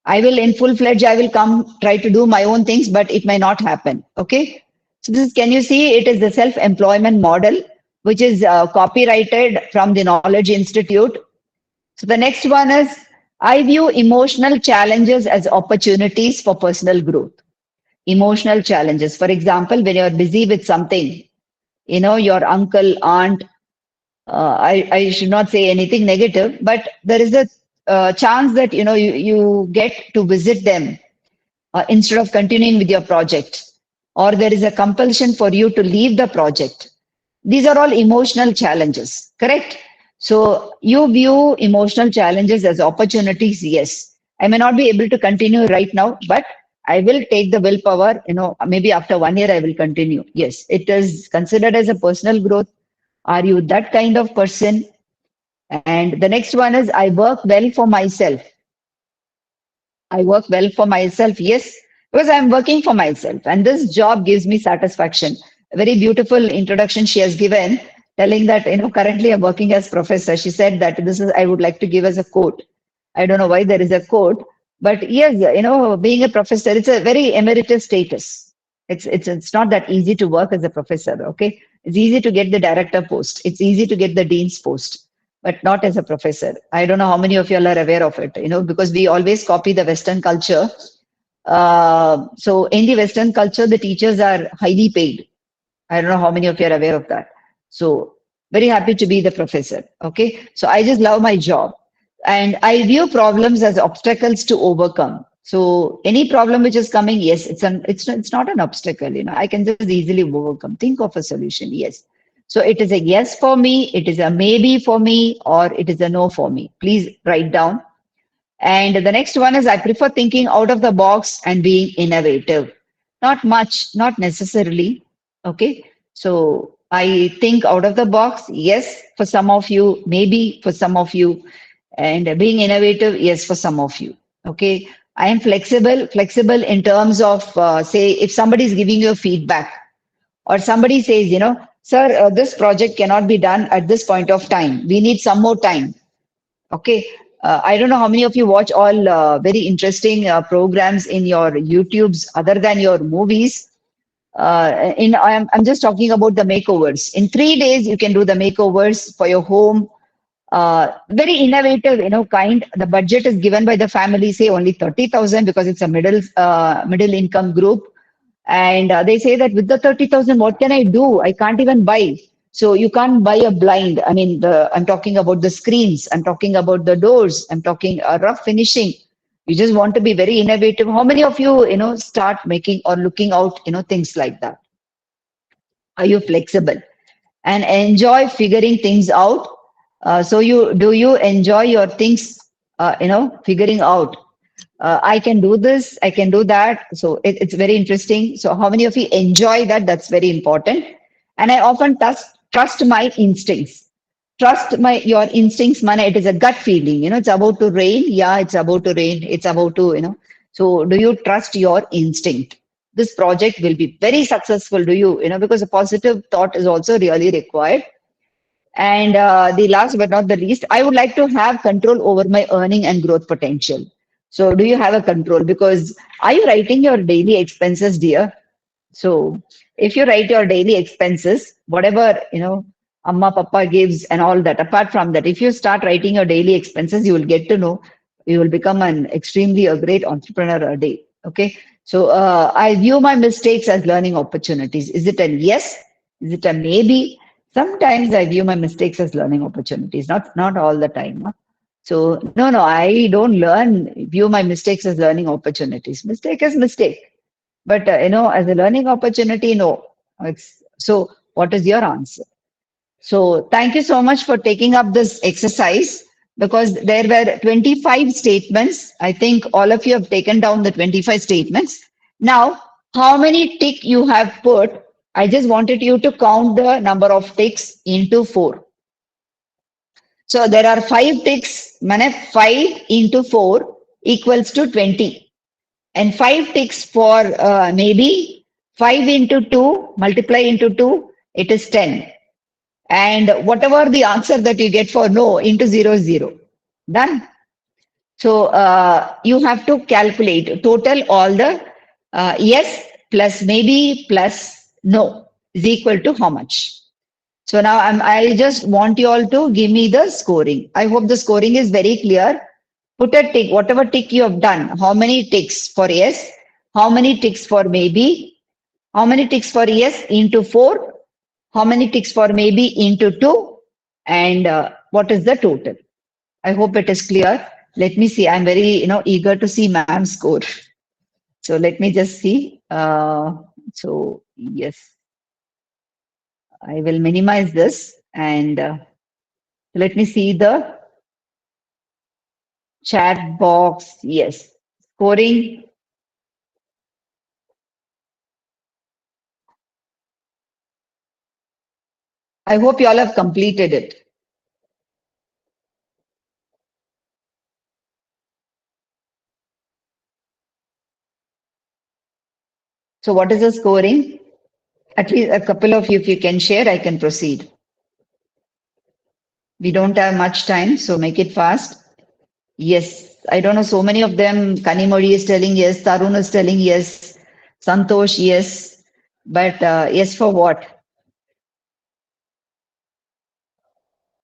I will in full fledged, I will come try to do my own things, but it may not happen. Okay. So this is, can you see, it is the self-employment model, which is copyrighted from the Knowledge Institute. So the next one is, I view emotional challenges as opportunities for personal growth. Emotional challenges. For example, when you're busy with something, your uncle, aunt, I should not say anything negative, but there is a chance that you get to visit them instead of continuing with your project, or there is a compulsion for you to leave the project. These are all emotional challenges, correct? So you view emotional challenges as opportunities. Yes, I may not be able to continue right now, but I will take the willpower. Maybe after 1 year I will continue. Yes, it is considered as a personal growth. Are you that kind of person? And the next one is, I work well for myself. I work well for myself. Yes, because I'm working for myself and this job gives me satisfaction. A very beautiful introduction she has given, telling that, currently I'm working as professor. She said that this is, I would like to give as a quote. I don't know why there is a quote, but yes, being a professor, it's a very emeritus status. It's not that easy to work as a professor. Okay. It's easy to get the director post. It's easy to get the dean's post, but not as a professor. I don't know how many of you all are aware of it, because we always copy the Western culture. So in the Western culture, the teachers are highly paid. I don't know how many of you are aware of that. So very happy to be the professor. Okay. So I just love my job. And I view problems as obstacles to overcome. So any problem which is coming, yes, it's not an obstacle. I can just easily overcome. Think of a solution. Yes. So it is a yes for me, it is a maybe for me, or it is a no for me. Please write down. And the next one is, I prefer thinking out of the box and being innovative. Not much, not necessarily. Okay. So I think out of the box. Yes, for some of you, maybe for some of you. And being innovative, yes, for some of you. Okay. I am flexible in terms of, say, if somebody is giving you a feedback, or somebody says, sir, this project cannot be done at this point of time. We need some more time. Okay. I don't know how many of you watch all very interesting programs in your YouTubes other than your movies. I'm just talking about the makeovers. In 3 days, you can do the makeovers for your home. Very innovative, kind. The budget is given by the family, say only 30,000 because it's a middle income group. And they say that with the 30,000, what can I do? I can't even buy. So you can't buy a blind. I mean, I'm talking about the screens. I'm talking about the doors. I'm talking rough finishing. You just want to be very innovative. How many of you, start making or looking out, things like that? Are you flexible and enjoy figuring things out? So do you enjoy your things, figuring out? I can do this, I can do that. So it's very interesting. So how many of you enjoy that? That's very important. And I often trust my instincts. Trust your instincts, man. It is a gut feeling. It's about to rain. Yeah, it's about to rain. It's about to. So do you trust your instinct? This project will be very successful. Do you? Because a positive thought is also really required. And the last but not the least, I would like to have control over my earning and growth potential. So, do you have a control? Because are you writing your daily expenses, dear? So if you write your daily expenses, whatever, Amma, Papa gives and all that, apart from that, if you start writing your daily expenses, you will get to know, you will become an extremely a great entrepreneur a day. Okay. So I view my mistakes as learning opportunities. Is it a yes? Is it a maybe? Sometimes I view my mistakes as learning opportunities, not all the time. Huh? So no, I don't view my mistakes as learning opportunities. Mistake is mistake. But as a learning opportunity, no. It's so. What is your answer? So thank you so much for taking up this exercise because there were 25 statements. I think all of you have taken down the 25 statements. Now, how many tick you have put? I just wanted you to count the number of ticks into four. So there are five ticks. Mane 5 into 4 equals to 20. And 5 ticks for maybe 5 into 2, multiply into 2, it is 10. And whatever the answer that you get for no into 0 is 0. Done. So you have to calculate total all the yes plus maybe plus no is equal to how much. So now I just want you all to give me the scoring. I hope the scoring is very clear. Put a tick, whatever tick you have done. How many ticks for yes? How many ticks for maybe? How many ticks for yes into 4? How many ticks for maybe into 2? And what is the total? I hope it is clear. Let me see. I'm very eager to see ma'am's score. So let me just see. So yes, I will minimize this and let me see the chat box. Yes, scoring. I hope you all have completed it. So what is the scoring? At least a couple of you, if you can share, I can proceed. We don't have much time, so make it fast. Yes, I don't know. So many of them. Kanimori is telling yes. Tarun is telling yes. Santosh, yes. But yes, for what?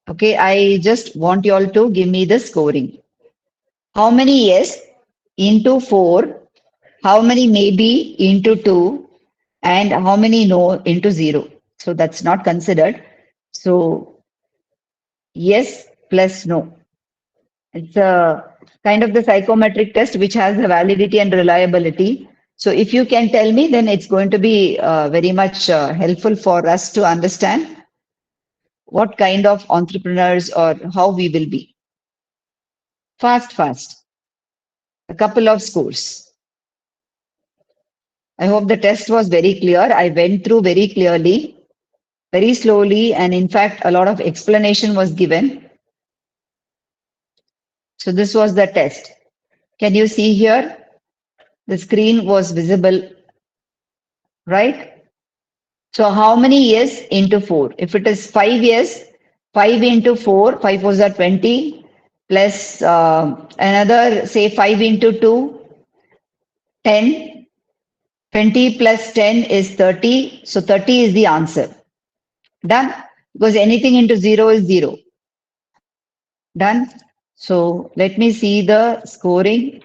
Okay, I just want you all to give me the scoring. How many yes into 4? How many maybe into 2? And how many no into 0? So that's not considered. So yes plus no. It's a kind of the psychometric test which has the validity and reliability. So if you can tell me, then it's going to be very much helpful for us to understand what kind of entrepreneurs or how we will be. Fast. A couple of scores. I hope the test was very clear. I went through very clearly, very slowly, and in fact, a lot of explanation was given. So this was the test. Can you see here? The screen was visible, right? So how many years into 4? If it is 5 years, 5 into 4, 5 was 20, plus another, say 5 into 2, 10. 20 plus 10 is 30. So 30 is the answer. Done? Because anything into 0 is 0. Done? So let me see the scoring.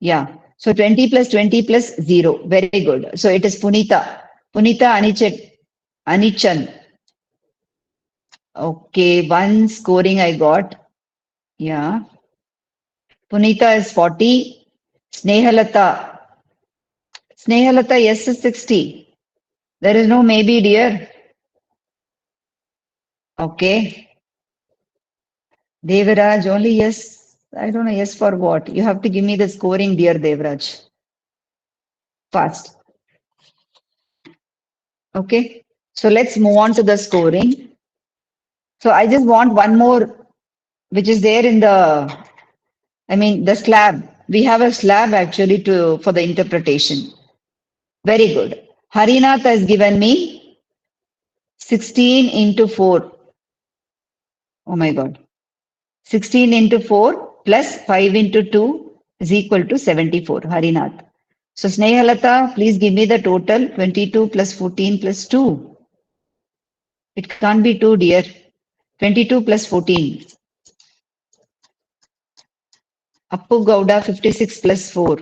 Yeah. So 20 plus 20 plus 0. Very good. So it is Punita. Punita Anichan. Okay, one scoring I got. Yeah. Punita is 40. Snehalata. Snehalata, yes, is 60. There is no maybe, dear. Okay. Devraj, only yes. I don't know, yes for what? You have to give me the scoring, dear Devraj. Fast. Okay. So let's move on to the scoring. So I just want one more, which is there in the slab. We have a slab actually for the interpretation. Very good. Harinath has given me 16 into 4. Oh my God. 16 into 4 plus 5 into 2 is equal to 74. Harinath. So Snehalata, please give me the total 22 plus 14 plus 2. It can't be 2, dear. 22 plus 14. Appu Gowda 56 plus 4.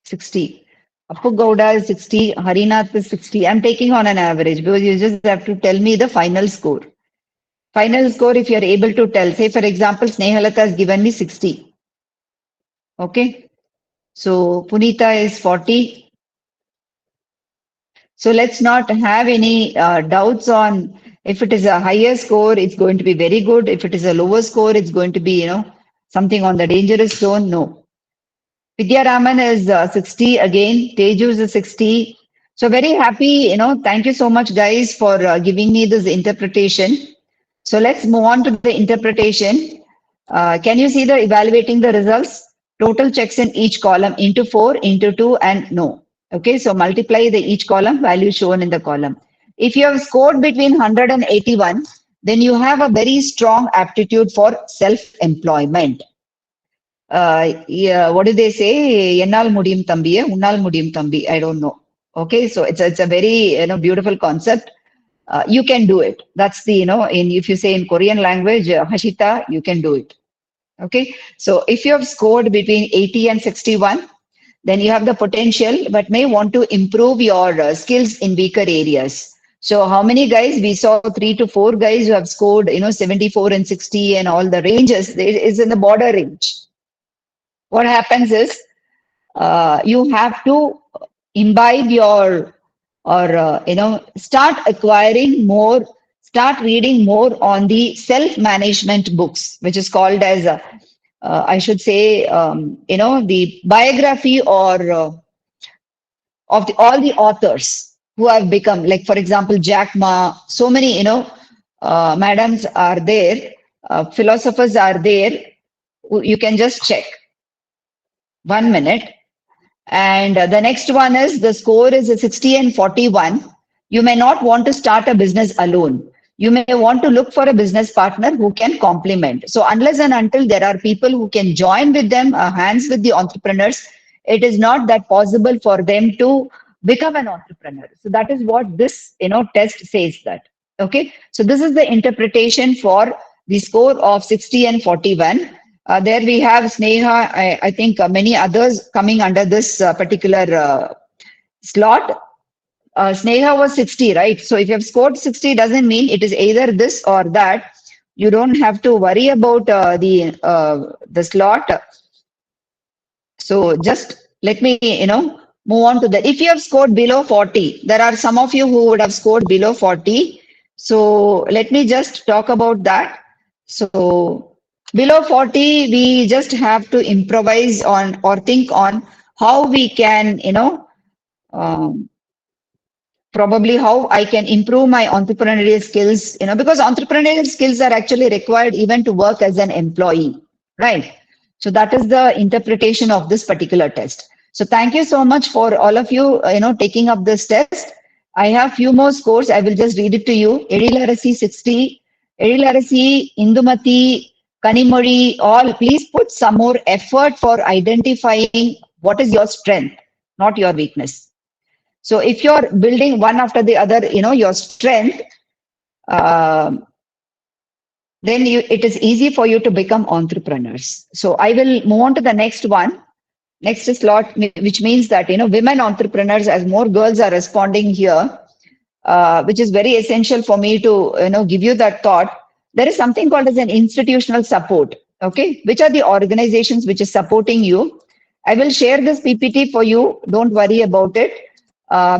60. Appu Gowda is 60. Harinath is 60. I'm taking on an average because you just have to tell me the final score. Final score, if you're able to tell, say for example, Snehalata has given me 60. Okay. So Punita is 40. So let's not have any doubts on if it is a higher score, it's going to be very good. If it is a lower score, it's going to be, something on the dangerous zone. No. Vidya Raman is 60 again. Teju is 60. So very happy, thank you so much guys for giving me this interpretation. So let's move on to the interpretation. Can you see the evaluating the results? Total checks in each column into 4, into 2 and no. Okay, so multiply the each column value shown in the column. If you have scored between 100 and 81, then you have a very strong aptitude for self-employment. Yeah, what do they say? Ennal mudiyum thambi, unnal mudiyum thambi. I don't know. Okay, so it's a very beautiful concept. You can do it. That's the in if you say in Korean language, Hashita, you can do it. Okay, so if you have scored between 80 and 61, then you have the potential, but may want to improve your skills in weaker areas. So how many guys we saw 3 to 4 guys who have scored 74 and 60 and all the ranges it is in the border range. What happens is you have to imbibe your or start acquiring more, start reading more on the self management books, which is called as I should say the biography or of all the authors who have become, like for example Jack Ma. So many madams are there, philosophers are there. You can just check. 1 minute. And the next one is the score is 60 and 41. You may not want to start a business alone. You may want to look for a business partner who can complement. So unless and until there are people who can join with them, hands with the entrepreneurs, it is not that possible for them to become an entrepreneur. So that is what this test says that. Okay. So this is the interpretation for the score of 60 and 41. There we have Sneha, I think many others coming under this particular slot. Sneha was 60, right? So if you have scored 60, doesn't mean it is either this or that. You don't have to worry about the slot. So just let me, move on to that. If you have scored below 40, there are some of you who would have scored below 40. So let me just talk about that. So below 40, we just have to improvise on or think on how we can, um, probably how I can improve my entrepreneurial skills, because entrepreneurial skills are actually required even to work as an employee, right? So that is the interpretation of this particular test. So thank you so much for all of you, taking up this test. I have few more scores. I will just read it to you. Edilarasi 60, Edilarasi, Indumati, Kanimori, all, please put some more effort for identifying what is your strength, not your weakness. So if you're building one after the other, your strength, then it is easy for you to become entrepreneurs. So I will move on to the next one. Next slot, which means that, women entrepreneurs, as more girls are responding here, which is very essential for me to, give you that thought. There is something called as an institutional support. Okay. Which are the organizations which is supporting you? I will share this PPT for you. Don't worry about it.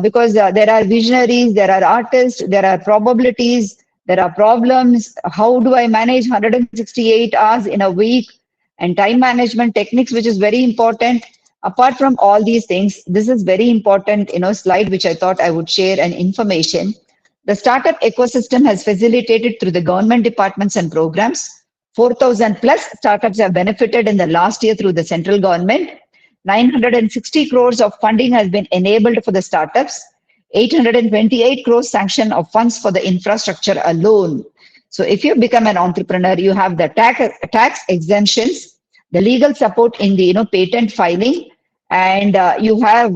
Because there are visionaries, there are artists, there are probabilities, there are problems. How do I manage 168 hours in a week? And time management techniques, which is very important. Apart from all these things, this is very important, slide which I thought I would share an information. The startup ecosystem has facilitated through the government departments and programs. 4,000 plus startups have benefited in the last year through the central government. 960 crores of funding has been enabled for the startups. 828 crores sanction of funds for the infrastructure alone. So if you become an entrepreneur, you have the tax exemptions, the legal support in the patent filing, and you have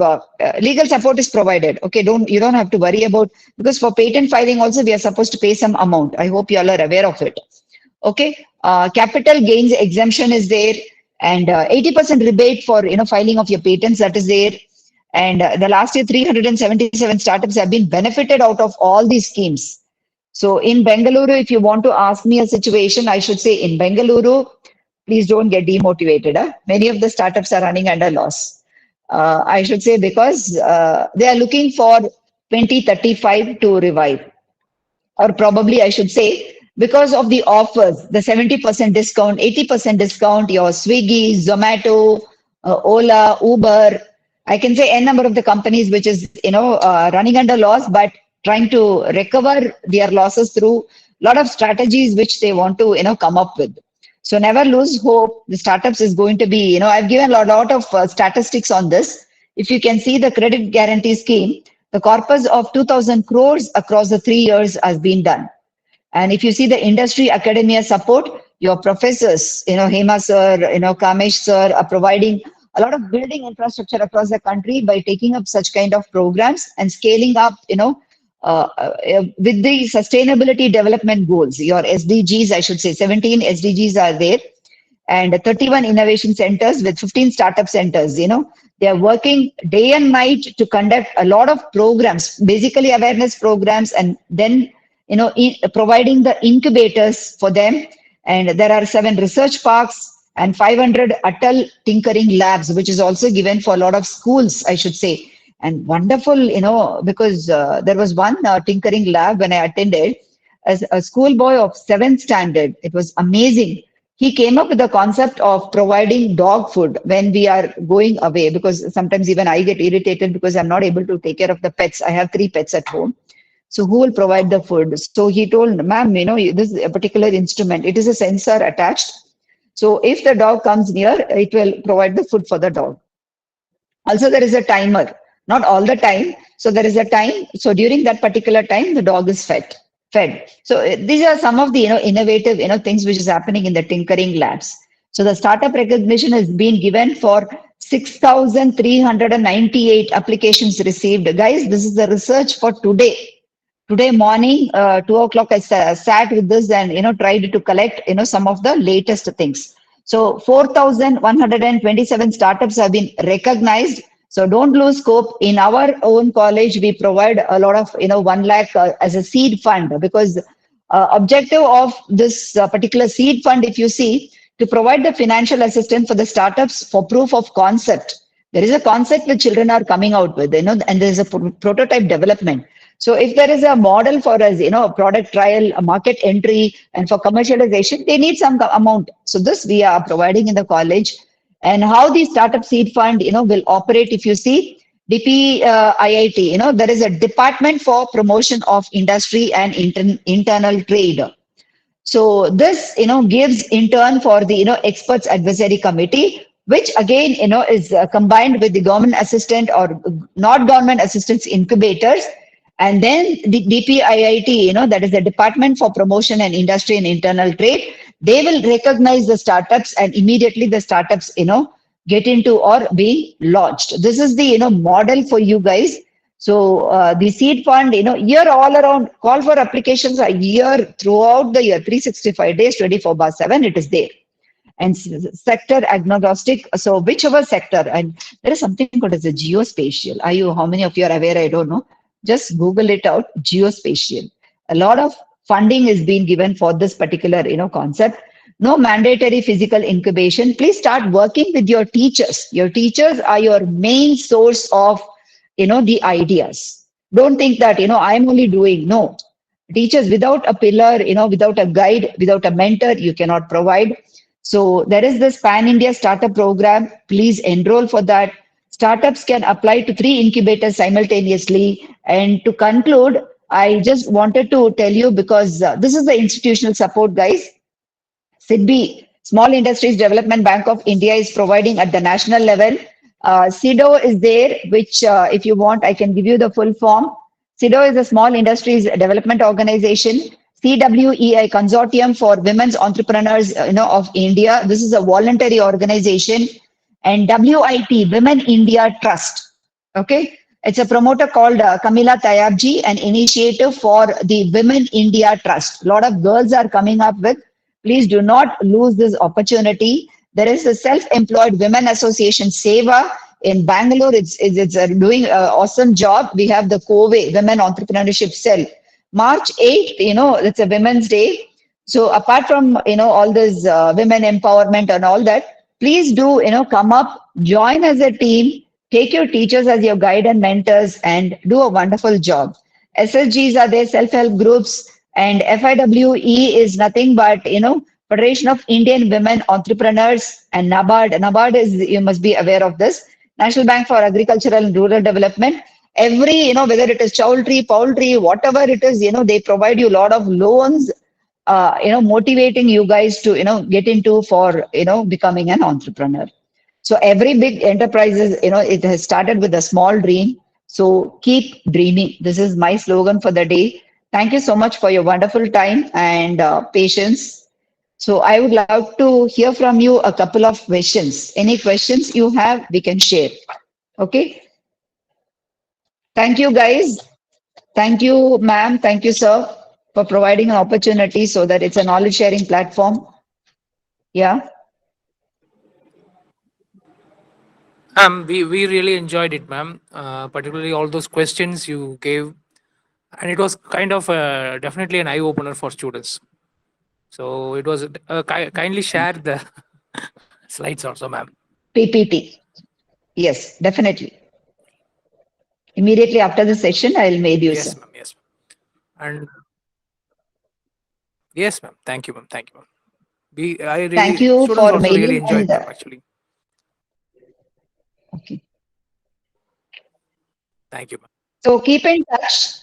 legal support is provided. Okay, you don't have to worry about, because for patent filing also we are supposed to pay some amount. I hope you all are aware of it. Okay, capital gains exemption is there, and 80% rebate for filing of your patents, that is there. And the last year 377 startups have been benefited out of all these schemes. So in Bengaluru, if you want to ask me a situation, I should say in Bengaluru, please don't get demotivated. Huh? Many of the startups are running under loss. I should say because they are looking for 2035 to revive, or probably I should say, because of the offers, the 70% discount, 80% discount, your Swiggy, Zomato, Ola, Uber, I can say n number of the companies which is running under loss, but trying to recover their losses through a lot of strategies which they want to come up with. So never lose hope. The startups is going to be, I've given a lot of statistics on this. If you can see the credit guarantee scheme, the corpus of 2,000 crores across the 3 years has been done. And if you see the industry academia support, your professors, Hema sir, Kamesh sir are providing a lot of building infrastructure across the country by taking up such kind of programs and scaling up, with the sustainability development goals, your SDGs, I should say, 17 SDGs are there, and 31 innovation centers with 15 startup centers. They are working day and night to conduct a lot of programs, basically awareness programs, and then providing the incubators for them. And there are 7 research parks and 500 Atal tinkering labs, which is also given for a lot of schools, I should say. And wonderful, because there was one tinkering lab when I attended as a schoolboy of 7th standard. It was amazing. He came up with the concept of providing dog food when we are going away, because sometimes even I get irritated because I'm not able to take care of the pets. I have 3 pets at home. So who will provide the food? So he told, ma'am, this is a particular instrument. It is a sensor attached. So if the dog comes near, it will provide the food for the dog. Also, there is a timer, not all the time. So there is a time. So during that particular time, the dog is fed. So these are some of the innovative things which is happening in the tinkering labs. So the startup recognition has been given for 6,398 applications received. Guys, this is the research for today. Today morning, 2 o'clock, I sat with this and tried to collect some of the latest things. So 4,127 startups have been recognized. So don't lose scope. In our own college, we provide a lot of 1 lakh as a seed fund, because objective of this particular seed fund, if you see, to provide the financial assistance for the startups for proof of concept. There is a concept which children are coming out with, and there is a prototype development. So if there is a model for us, product trial, a market entry, and for commercialization, they need some amount. So this we are providing in the college. And how the startup seed fund, will operate, if you see, DPIIT, there is a department for promotion of industry and internal trade. So this, gives in turn for the, experts advisory committee, which again, is combined with the government assistant or not government assistance incubators. And then the DPIIT, that is the Department for Promotion and Industry and Internal Trade, they will recognize the startups, and immediately the startups, get into or be launched. This is the, model for you guys. So the seed fund, year all around, call for applications a year throughout the year, 365 days, 24/7, it is there. And sector agnostic, so whichever sector, and there is something called as a geospatial. How many of you are aware? I don't know. Just Google it out, geospatial. A lot of funding is being given for this particular, concept. No mandatory physical incubation. Please start working with your teachers. Your teachers are your main source of, the ideas. Don't think that, I'm only doing. No. Teachers, without a pillar, without a guide, without a mentor, you cannot provide. So there is this Pan-India Startup Program. Please enroll for that. Startups can apply to 3 incubators simultaneously. And to conclude, I just wanted to tell you, because this is the institutional support, guys. SIDBI, Small Industries Development Bank of India, is providing at the national level. SIDO is there, which if you want, I can give you the full form. SIDO is a Small Industries Development Organization. CWEI, Consortium for Women's Entrepreneurs of India. This is a voluntary organization. and WIT, Women India Trust. Okay, it's a promoter called Kamila Tayabji, an initiative for the Women India Trust. A lot of girls are coming up with. Please do not lose this opportunity. There is a self-employed women association, Seva, in Bangalore. It's doing an awesome job. We have the COVE, Women Entrepreneurship Cell. March 8th, it's a Women's Day. So apart from, all this women empowerment and all that, please do, come up, join as a team, take your teachers as your guide and mentors, and do a wonderful job. SSGs are there, self-help groups, and FIWE is nothing but, Federation of Indian Women Entrepreneurs, and NABARD. NABARD is, you must be aware of this, National Bank for Agricultural and Rural Development. Every, whether it is poultry, whatever it is, they provide you a lot of loans, motivating you guys to, get into for, becoming an entrepreneur. So every big enterprises, it has started with a small dream. So keep dreaming. This is my slogan for the day. Thank you so much for your wonderful time and patience. So I would love to hear from you a couple of questions. Any questions you have, we can share. Okay. Thank you, guys. Thank you, ma'am. Thank you, sir, for providing an opportunity so that it's a knowledge sharing platform. Yeah. We really enjoyed it, ma'am. Particularly all those questions you gave, and it was kind of definitely an eye opener for students. So it was kindly share the slides also, ma'am. PPT. Yes, definitely. Immediately after the session, I'll mail you, sir. Yes, ma'am. Yes, ma'am. And yes, ma'am. Thank you, ma'am. Thank you, ma'am. I Thank really you students for also really mailing enjoyed, and ma'am. Actually, okay. thank you, ma'am. So keep in touch.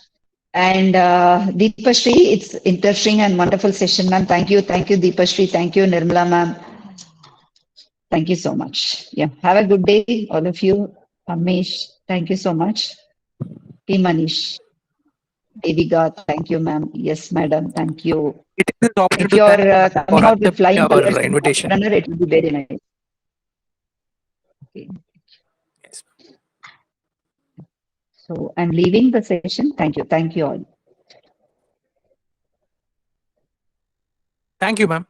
And Deepashri, it's interesting and wonderful session, ma'am. Thank you, Deepashri. Thank you, Nirmala, ma'am. Thank you so much. Yeah, have a good day, all of you. Amish, thank you so much. P. Manish, Devika, thank you, ma'am. Yes, madam, thank you. It is an If opportunity to you're thank you, ma'am, coming for out with accepting flying colors our in invitation. entrepreneur, it will be very nice. Okay. Yes, ma'am. So I'm leaving the session. Thank you. Thank you all. Thank you, ma'am.